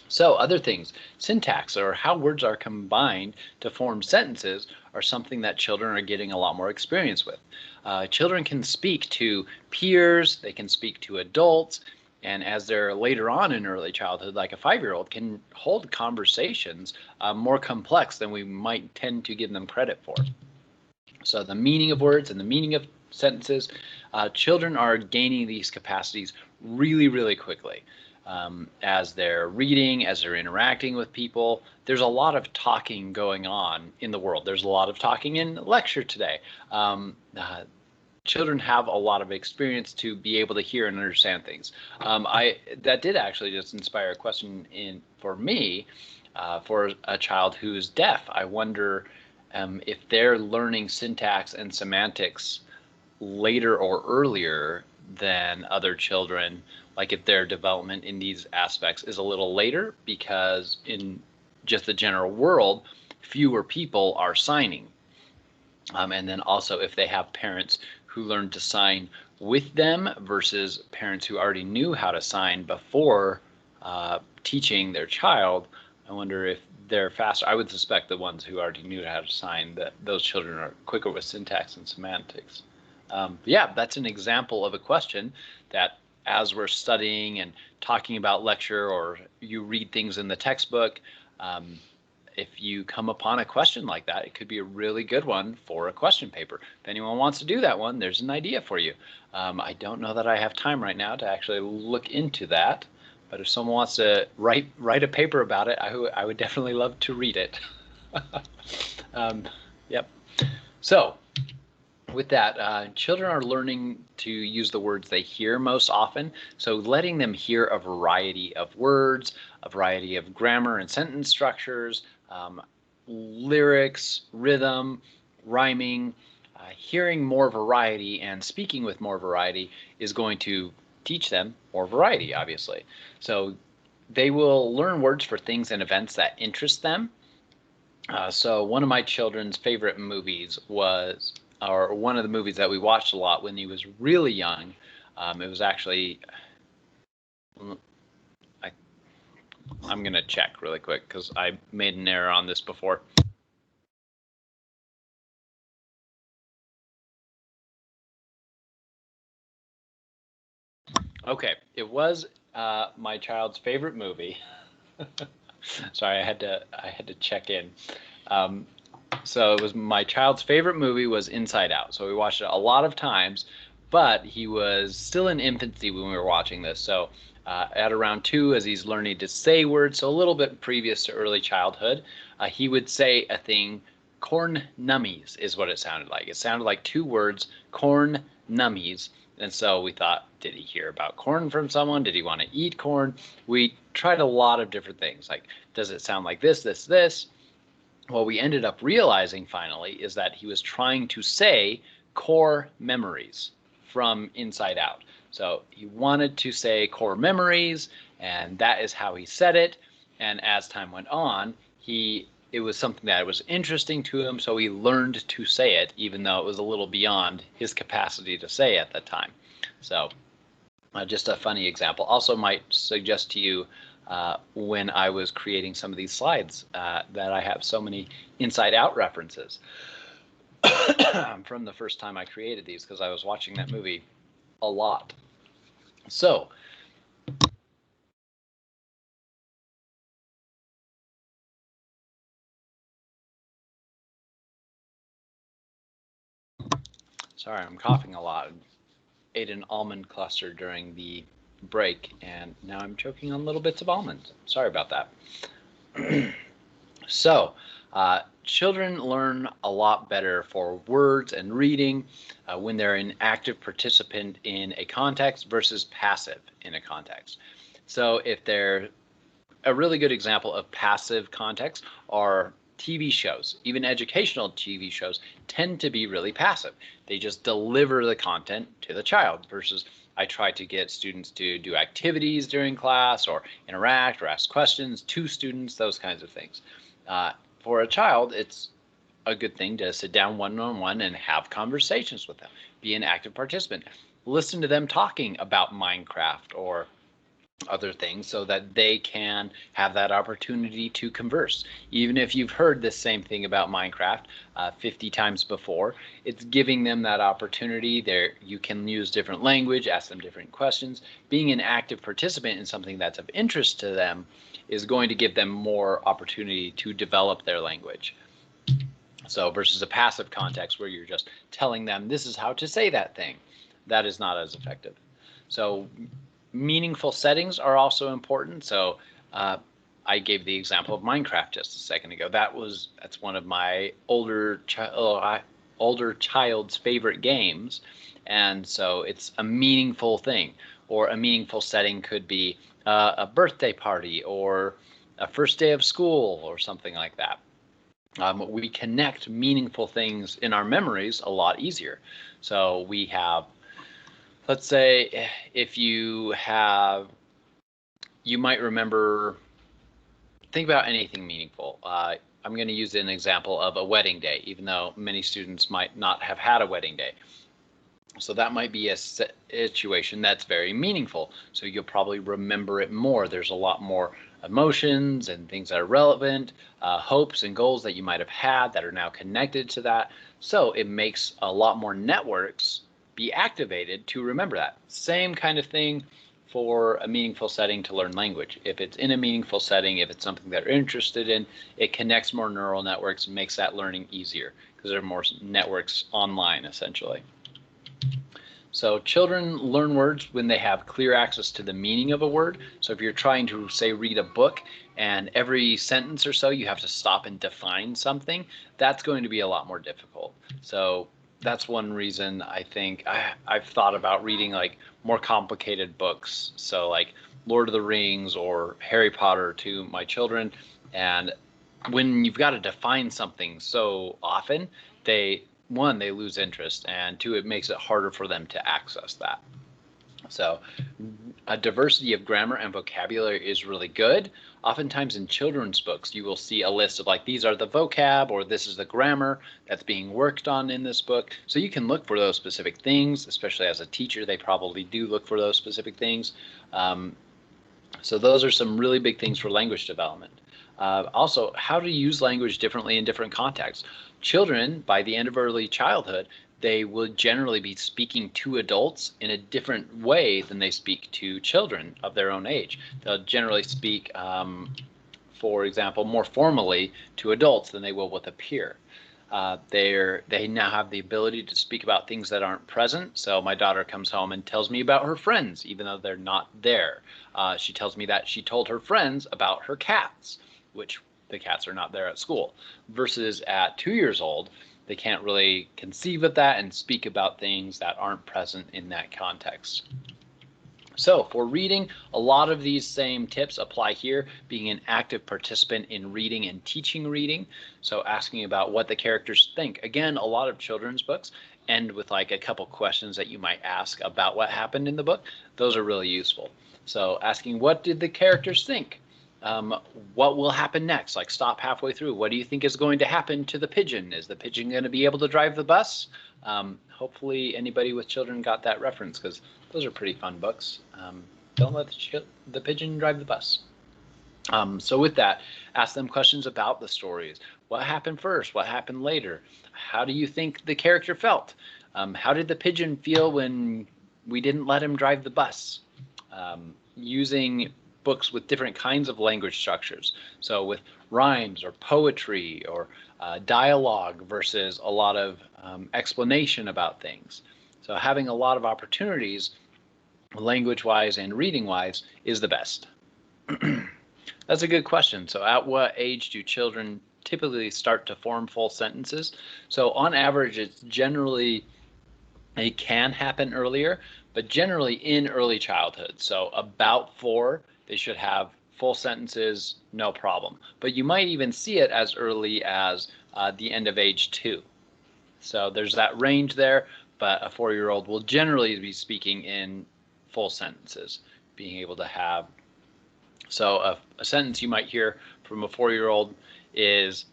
So other things, syntax, or how words are combined to form sentences, are something that children are getting a lot more experience with. Children can speak to peers, they can speak to adults, and as they're later on in early childhood, like a 5-year-old, can hold conversations more complex than we might tend to give them credit for. So the meaning of words and the meaning of sentences, children are gaining these capacities really, really quickly. As they're reading, as they're interacting with people, there's a lot of talking going on in the world. There's a lot of talking in lecture today. Children have a lot of experience to be able to hear and understand things. That did actually just inspire a question for me, for a child who's deaf. I wonder if they're learning syntax and semantics later or earlier than other children, like if their development in these aspects is a little later, because in just the general world, fewer people are signing. And then also if they have parents who learned to sign with them versus parents who already knew how to sign before teaching their child, I wonder if they're faster. I would suspect the ones who already knew how to sign, that those children are quicker with syntax and semantics. Yeah, that's an example of a question that as we're studying and talking about lecture, or you read things in the textbook, If you come upon a question like that, it could be a really good one for a question paper. If anyone wants to do that one, there's an idea for you. I don't know that I have time right now to actually look into that, but if someone wants to write a paper about it, I would definitely love to read it. Yep. So with that, children are learning to use the words they hear most often. So letting them hear a variety of words, a variety of grammar and sentence structures, lyrics, rhythm, rhyming, hearing more variety and speaking with more variety is going to teach them more variety, obviously. So they will learn words for things and events that interest them. So one of my children's favorite movies was, or one of the movies that we watched a lot when he was really young, it was actually, I'm going to check really quick because I made an error on this before. Okay, it was my child's favorite movie. Sorry, I had to check in. So it was my child's favorite movie was Inside Out. So we watched it a lot of times, but he was still in infancy when we were watching this. So at around 2, as he's learning to say words, so a little bit previous to early childhood, he would say a thing, corn nummies is what it sounded like. It sounded like 2 words, corn nummies. And so we thought, did he hear about corn from someone? Did he want to eat corn? We tried a lot of different things, like, does it sound like this, this, this? What we ended up realizing finally is that he was trying to say core memories from Inside Out. So he wanted to say core memories, and that is how he said it. And as time went on, it was something that was interesting to him, so he learned to say it, even though it was a little beyond his capacity to say at the time. So just a funny example. Also might suggest to you when I was creating some of these slides that I have so many Inside Out references from the first time I created these, because I was watching that movie a lot. So sorry, I'm coughing a lot. Ate an almond cluster during the break, and now I'm choking on little bits of almonds. Sorry about that. So children learn a lot better for words and reading when they're an active participant in a context versus passive in a context. So if they're a really good example of passive context are TV shows. Even educational TV shows tend to be really passive. They just deliver the content to the child versus I try to get students to do activities during class or interact or ask questions to students, those kinds of things. For a child, it's a good thing to sit down one-on-one and have conversations with them, be an active participant, listen to them talking about Minecraft or other things so that they can have that opportunity to converse. Even if you've heard the same thing about Minecraft 50 times before, it's giving them that opportunity. There, you can use different language, ask them different questions. Being an active participant in something that's of interest to them is going to give them more opportunity to develop their language. So versus a passive context where you're just telling them this is how to say that thing, that is not as effective. So meaningful settings are also important. So I gave the example of Minecraft just a second ago. That's one of my older child's favorite games, and so it's a meaningful thing. Or a meaningful setting could be a birthday party or a first day of school or something like that. We connect meaningful things in our memories a lot easier. So we have, let's say if you might remember, think about anything meaningful. I'm going to use an example of a wedding day, even though many students might not have had a wedding day. So that might be a situation that's very meaningful. So you'll probably remember it more. There's a lot more emotions and things that are relevant, hopes and goals that you might have had that are now connected to that. So it makes a lot more networks be activated to remember that. Same kind of thing for a meaningful setting to learn language. If it's in a meaningful setting, if it's something that they're interested in, it connects more neural networks and makes that learning easier because there are more networks online, essentially. So children learn words when they have clear access to the meaning of a word. So if you're trying to, say, read a book and every sentence or so you have to stop and define something, that's going to be a lot more difficult. So that's one reason I think I've thought about reading like more complicated books. So like Lord of the Rings or Harry Potter to my children. And when you've got to define something so often, they lose interest, and two, it makes it harder for them to access that. So a diversity of grammar and vocabulary is really good. Oftentimes in children's books, you will see a list of like, these are the vocab, or this is the grammar that's being worked on in this book. So you can look for those specific things, especially as a teacher, they probably do look for those specific things. So those are some really big things for language development. Also, how to use language differently in different contexts. Children, by the end of early childhood, they will generally be speaking to adults in a different way than they speak to children of their own age. They'll generally speak, for example, more formally to adults than they will with a peer. They now have the ability to speak about things that aren't present. So my daughter comes home and tells me about her friends, even though they're not there. She tells me that she told her friends about her cats, which the cats are not there at school. Versus at 2 years old, they can't really conceive of that and speak about things that aren't present in that context. So for reading, a lot of these same tips apply here, being an active participant in reading and teaching reading. So asking about what the characters think. Again, a lot of children's books end with like a couple questions that you might ask about what happened in the book. Those are really useful. So asking, what did the characters think? What will happen next? Like stop halfway through. What do you think is going to happen to the pigeon? Is the pigeon going to be able to drive the bus? Hopefully anybody with children got that reference, because those are pretty fun books. Don't let the pigeon drive the bus. So with that, ask them questions about the stories. What happened first? What happened later? How do you think the character felt? How did the pigeon feel when we didn't let him drive the bus? Using books with different kinds of language structures. So with rhymes or poetry or dialogue versus a lot of explanation about things. So having a lot of opportunities, language-wise and reading-wise, is the best. That's a good question. So at what age do children typically start to form full sentences? So on average, it's generally, it can happen earlier, but generally in early childhood. So about 4, they should have full sentences, no problem. But you might even see it as early as the end of age 2. So there's that range there, but a 4-year-old will generally be speaking in full sentences, being able to have. So a sentence you might hear from a 4-year-old is,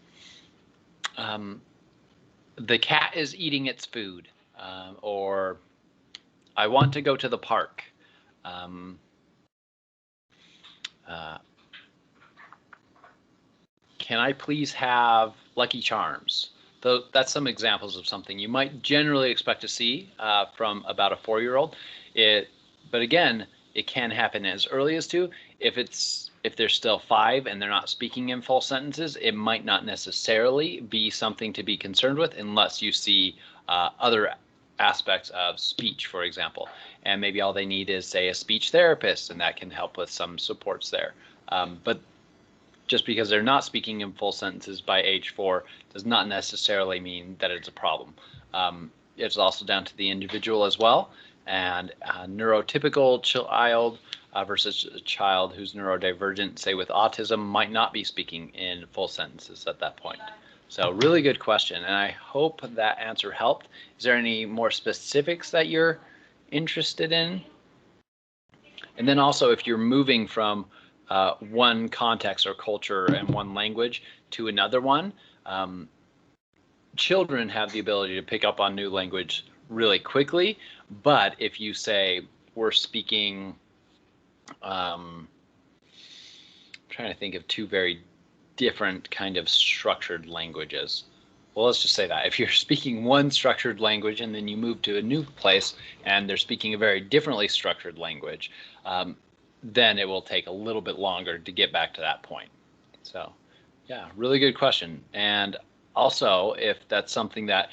the cat is eating its food, or I want to go to the park. Can I please have Lucky Charms? That's some examples of something you might generally expect to see from about a 4-year-old. But again, it can happen as early as 2. If they're still 5 and they're not speaking in full sentences, it might not necessarily be something to be concerned with unless you see other aspects of speech, for example. And maybe all they need is, say, a speech therapist, and that can help with some supports there. But just because they're not speaking in full sentences by age 4 does not necessarily mean that it's a problem. It's also down to the individual as well. And a neurotypical child versus a child who's neurodivergent, say with autism, might not be speaking in full sentences at that point. So really good question, and I hope that answer helped. Is there any more specifics that you're interested in? And then also, if you're moving from one context or culture and one language to another one, children have the ability to pick up on new language really quickly. But if you say we're speaking, I'm trying to think of 2 very different kind of structured languages. well, let's just say that if you're speaking one structured language and then you move to a new place and they're speaking a very differently structured language, then it will take a little bit longer to get back to that point. So yeah, really good question. And also, if that's something that,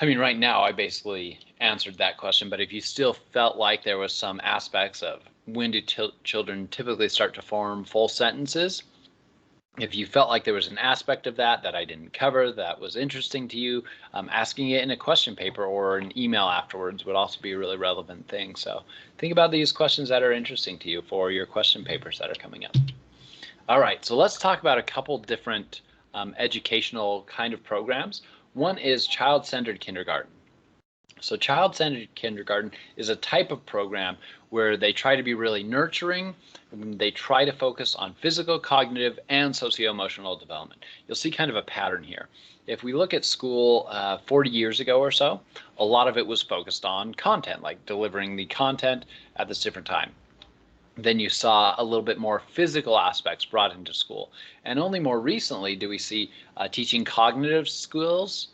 I mean, right now I basically answered that question, but if you still felt like there was some aspects of when do children typically start to form full sentences, if you felt like there was an aspect of that I didn't cover that was interesting to you, asking it in a question paper or an email afterwards would also be a really relevant thing. So think about these questions that are interesting to you for your question papers that are coming up. All right, so let's talk about a couple different educational kind of programs. One is child-centered kindergarten. So child-centered kindergarten is a type of program where they try to be really nurturing. They try to focus on physical, cognitive, and socio-emotional development. You'll see kind of a pattern here. If we look at school 40 years ago or so, a lot of it was focused on content, like delivering the content at this different time. Then you saw a little bit more physical aspects brought into school. And only more recently do we see teaching cognitive skills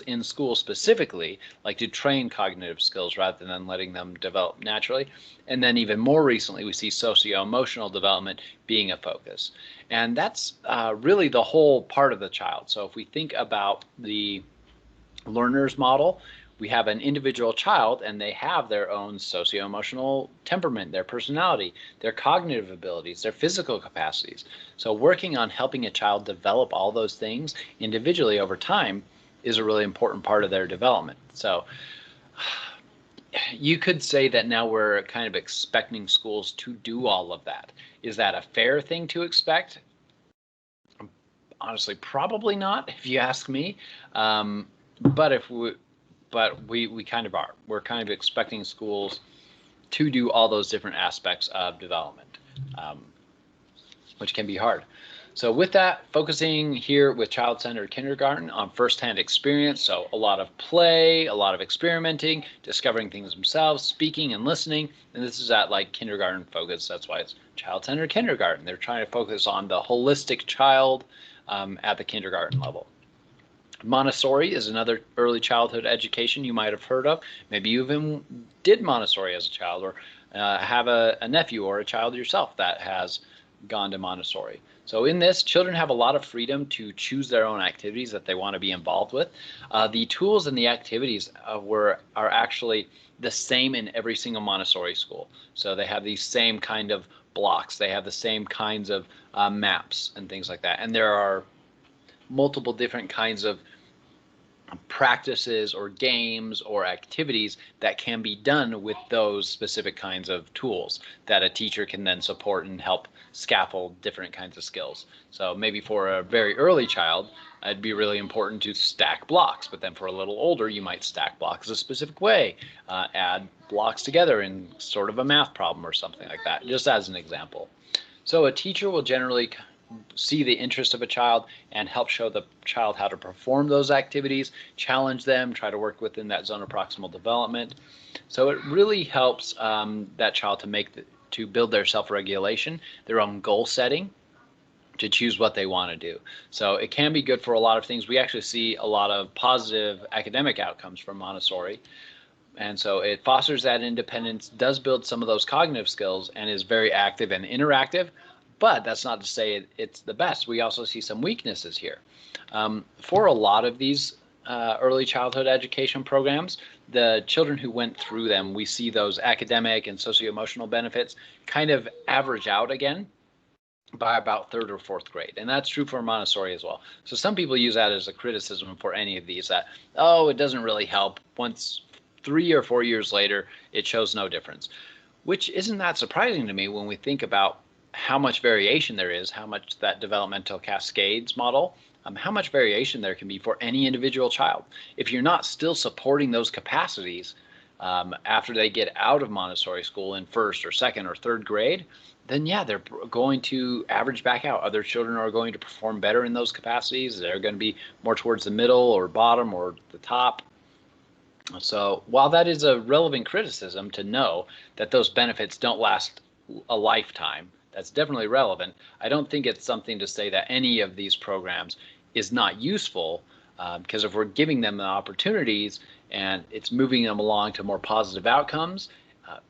in school specifically, like to train cognitive skills rather than letting them develop naturally. And then even more recently, we see socio-emotional development being a focus. And that's really the whole part of the child. So if we think about the learner's model, we have an individual child and they have their own socio-emotional temperament, their personality, their cognitive abilities, their physical capacities. So working on helping a child develop all those things individually over time is a really important part of their development. So you could say that now we're kind of expecting schools to do all of that. Is that a fair thing to expect? Honestly, probably not, if you ask me. But we kind of are. We're kind of expecting schools to do all those different aspects of development, which can be hard. So with that, focusing here with child-centered kindergarten on firsthand experience, so a lot of play, a lot of experimenting, discovering things themselves, speaking and listening, and this is at like kindergarten focus. That's why it's child-centered kindergarten. They're trying to focus on the holistic child at the kindergarten level. Montessori is another early childhood education you might have heard of. Maybe you even did Montessori as a child, or have a nephew or a child yourself that has gone to Montessori. So in this, children have a lot of freedom to choose their own activities that they want to be involved with. The tools and the activities are actually the same in every single Montessori school. So they have these same kind of blocks. They have the same kinds of maps and things like that. And there are multiple different kinds of practices or games or activities that can be done with those specific kinds of tools that a teacher can then support and help scaffold different kinds of skills. So maybe for a very early child, it'd be really important to stack blocks, but then for a little older, you might stack blocks a specific way, add blocks together in sort of a math problem or something like that, just as an example. So a teacher will generally see the interest of a child and help show the child how to perform those activities, challenge them, try to work within that zone of proximal development. So it really helps that child to build their self-regulation, their own goal setting, to choose what they want to do. So it can be good for a lot of things. We actually see a lot of positive academic outcomes from Montessori. And so it fosters that independence, does build some of those cognitive skills, and is very active and interactive. But that's not to say it's the best. We also see some weaknesses here. For a lot of these early childhood education programs, the children who went through them, we see those academic and socio-emotional benefits kind of average out again by about 3rd or 4th grade. And that's true for Montessori as well. So some people use that as a criticism for any of these, that, oh, it doesn't really help. Once 3 or 4 years later, it shows no difference, which isn't that surprising to me when we think about how much variation there is, how much that developmental cascades model, how much variation there can be for any individual child. If you're not still supporting those capacities after they get out of Montessori school in 1st or 2nd or 3rd grade, then yeah, they're going to average back out. Other children are going to perform better in those capacities. They're going to be more towards the middle or bottom or the top. So while that is a relevant criticism to know that those benefits don't last a lifetime, that's definitely relevant. I don't think it's something to say that any of these programs is not useful, because if we're giving them the opportunities and it's moving them along to more positive outcomes,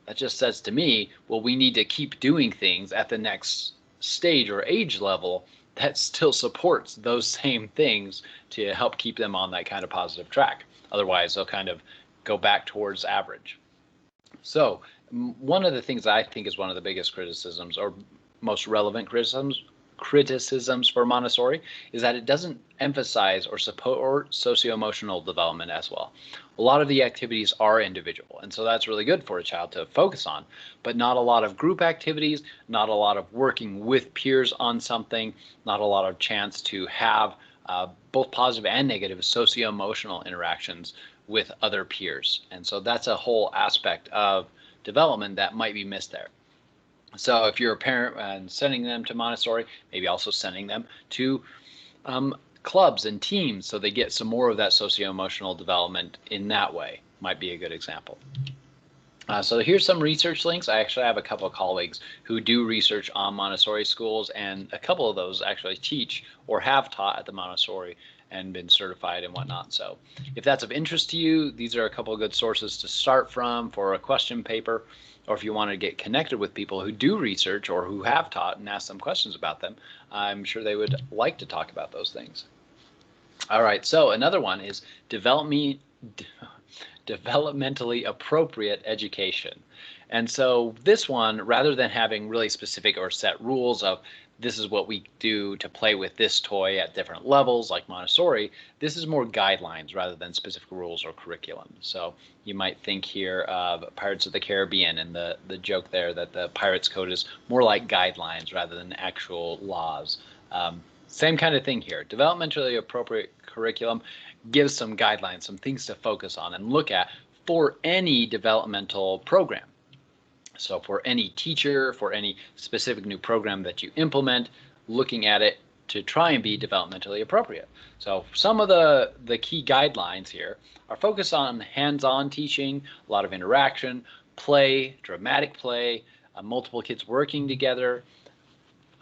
that just says to me, well, we need to keep doing things at the next stage or age level that still supports those same things to help keep them on that kind of positive track. Otherwise, they'll kind of go back towards average. So one of the things I think is one of the biggest criticisms, or most relevant criticisms for Montessori, is that it doesn't emphasize or support socio-emotional development as well. A lot of the activities are individual, and so that's really good for a child to focus on, but not a lot of group activities, not a lot of working with peers on something, not a lot of chance to have both positive and negative socio-emotional interactions with other peers. And so that's a whole aspect of development that might be missed there. So if you're a parent and sending them to Montessori, maybe also sending them to clubs and teams so they get some more of that socio-emotional development in that way might be a good example. So here's some research links. I actually have a couple of colleagues who do research on Montessori schools, and a couple of those actually teach or have taught at the Montessori and been certified and whatnot. So if that's of interest to you, these are a couple of good sources to start from for a question paper, or if you want to get connected with people who do research or who have taught and ask them questions about them, I'm sure they would like to talk about those things. All right, so another one is developmentally appropriate education. And so this one, rather than having really specific or set rules of this is what we do to play with this toy at different levels like Montessori, this is more guidelines rather than specific rules or curriculum. So you might think here of Pirates of the Caribbean and the joke there that the Pirates Code is more like guidelines rather than actual laws. Same kind of thing here. Developmentally appropriate curriculum gives some guidelines, some things to focus on and look at for any developmental program. So for any teacher, for any specific new program that you implement, looking at it to try and be developmentally appropriate. So some of the key guidelines here are focused on hands-on teaching, a lot of interaction, play, dramatic play, multiple kids working together,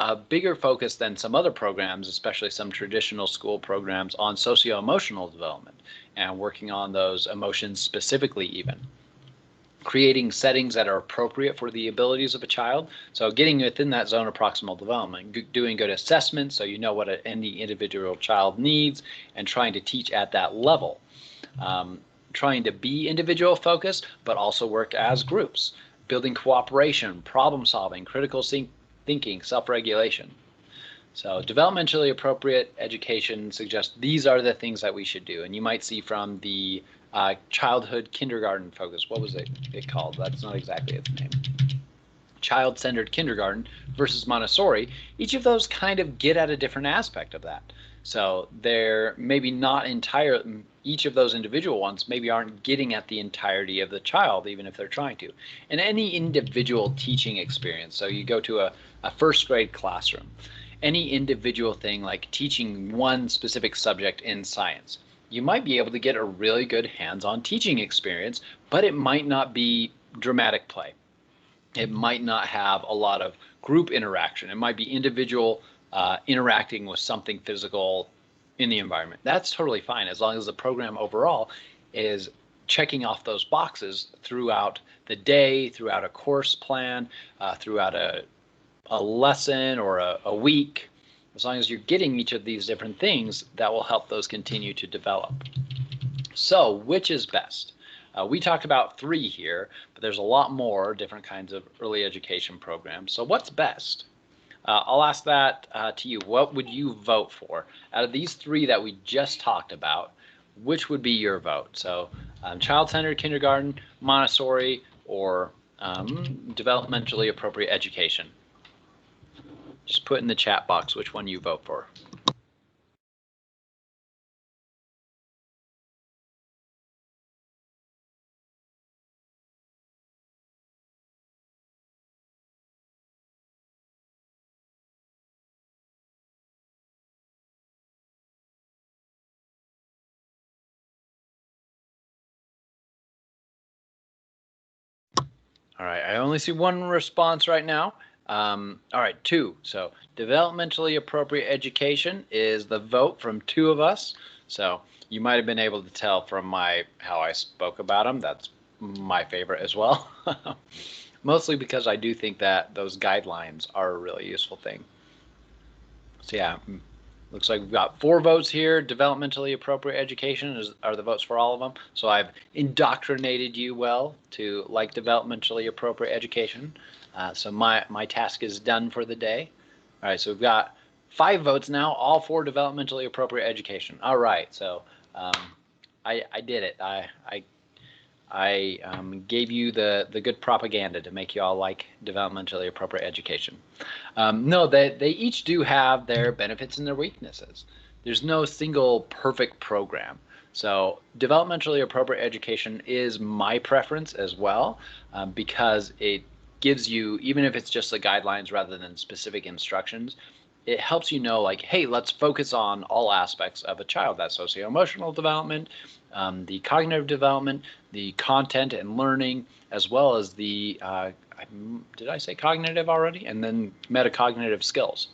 a bigger focus than some other programs, especially some traditional school programs, on socio-emotional development and working on those emotions specifically even. Creating settings that are appropriate for the abilities of a child. So getting within that zone of proximal development, doing good assessments so you know what any individual child needs and trying to teach at that level. Trying to be individual focused, but also work as groups. Building cooperation, problem solving, critical thinking, self-regulation. So developmentally appropriate education suggests these are the things that we should do. And you might see from the childhood kindergarten focus, what was it called? That's not exactly its name. Child-centered kindergarten versus Montessori. Each of those kind of get at a different aspect of that. So they're maybe not each of those individual ones maybe aren't getting at the entirety of the child, even if they're trying to. And any individual teaching experience, so you go to a first grade classroom, any individual thing like teaching one specific subject in science, you might be able to get a really good hands-on teaching experience, but it might not be dramatic play. It might not have a lot of group interaction. It might be individual interacting with something physical in the environment. That's totally fine as long as the program overall is checking off those boxes throughout the day, throughout a course plan, throughout a lesson or a week. As long as you're getting each of these different things, that will help those continue to develop. So which is best? We talked about 3 here, but there's a lot more different kinds of early education programs. So what's best? I'll ask that to you. What would you vote for? Out of these 3 that we just talked about, which would be your vote? So child-centered kindergarten, Montessori, or developmentally appropriate education? Just put in the chat box which one you vote for. All right, I only see one response right now. All right, 2. So developmentally appropriate education is the vote from 2 of us. So you might have been able to tell from how I spoke about them. That's my favorite as well. Mostly because I do think that those guidelines are a really useful thing. So yeah, looks like we've got 4 votes here. Developmentally appropriate education are the votes for all of them. So I've indoctrinated you well to like developmentally appropriate education. So my task is done for the day. All right, so we've got 5 votes now, all for developmentally appropriate education. All right, so I did it. I gave you the good propaganda to make you all like developmentally appropriate education. No, they each do have their benefits and their weaknesses. There's no single perfect program. So developmentally appropriate education is my preference as well, because it gives you, even if it's just the guidelines rather than specific instructions, it helps you know, like, hey, let's focus on all aspects of a child. That's socio-emotional development, the cognitive development, the content and learning, as well as the, did I say cognitive already? And then metacognitive skills.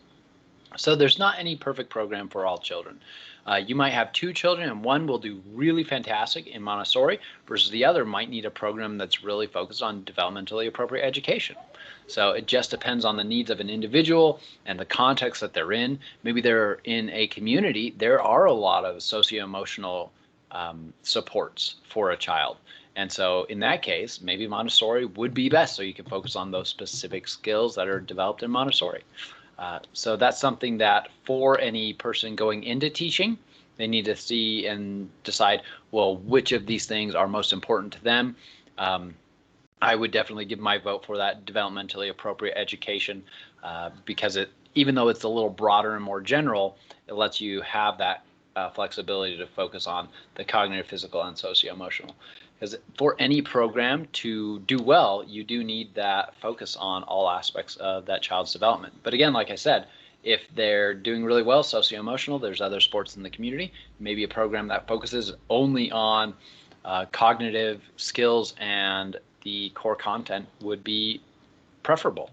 So there's not any perfect program for all children. You might have 2 children and one will do really fantastic in Montessori versus the other might need a program that's really focused on developmentally appropriate education. So it just depends on the needs of an individual and the context that they're in. Maybe they're in a community. There are a lot of socio-emotional supports for a child. And so in that case, maybe Montessori would be best, so you can focus on those specific skills that are developed in Montessori. So that's something that for any person going into teaching, they need to see and decide, well, which of these things are most important to them. I would definitely give my vote for that developmentally appropriate education, because even though it's a little broader and more general, it lets you have that flexibility to focus on the cognitive, physical, and socio-emotional. Because for any program to do well, you do need that focus on all aspects of that child's development. But again, like I said, if they're doing really well socio-emotional, there's other sports in the community, maybe a program that focuses only on cognitive skills and the core content would be preferable.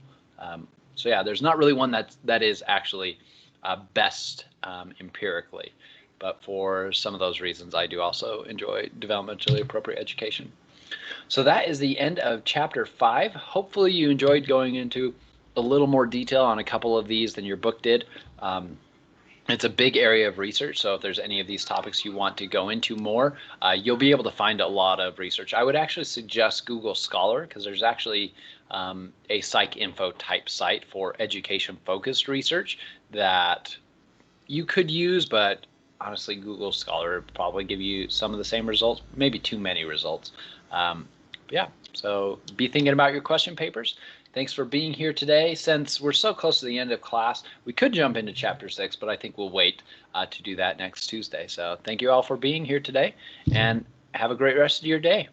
So yeah, there's not really one that is actually best empirically. But for some of those reasons, I do also enjoy developmentally appropriate education. So that is the end of chapter 5. Hopefully you enjoyed going into a little more detail on a couple of these than your book did. It's a big area of research, so if there's any of these topics you want to go into more, you'll be able to find a lot of research. I would actually suggest Google Scholar, because there's actually a PsycInfo type site for education-focused research that you could use, but honestly, Google Scholar would probably give you some of the same results, maybe too many results. Yeah, so be thinking about your question papers. Thanks for being here today. Since we're so close to the end of class, we could jump into chapter 6, but I think we'll wait to do that next Tuesday. So thank you all for being here today, and have a great rest of your day.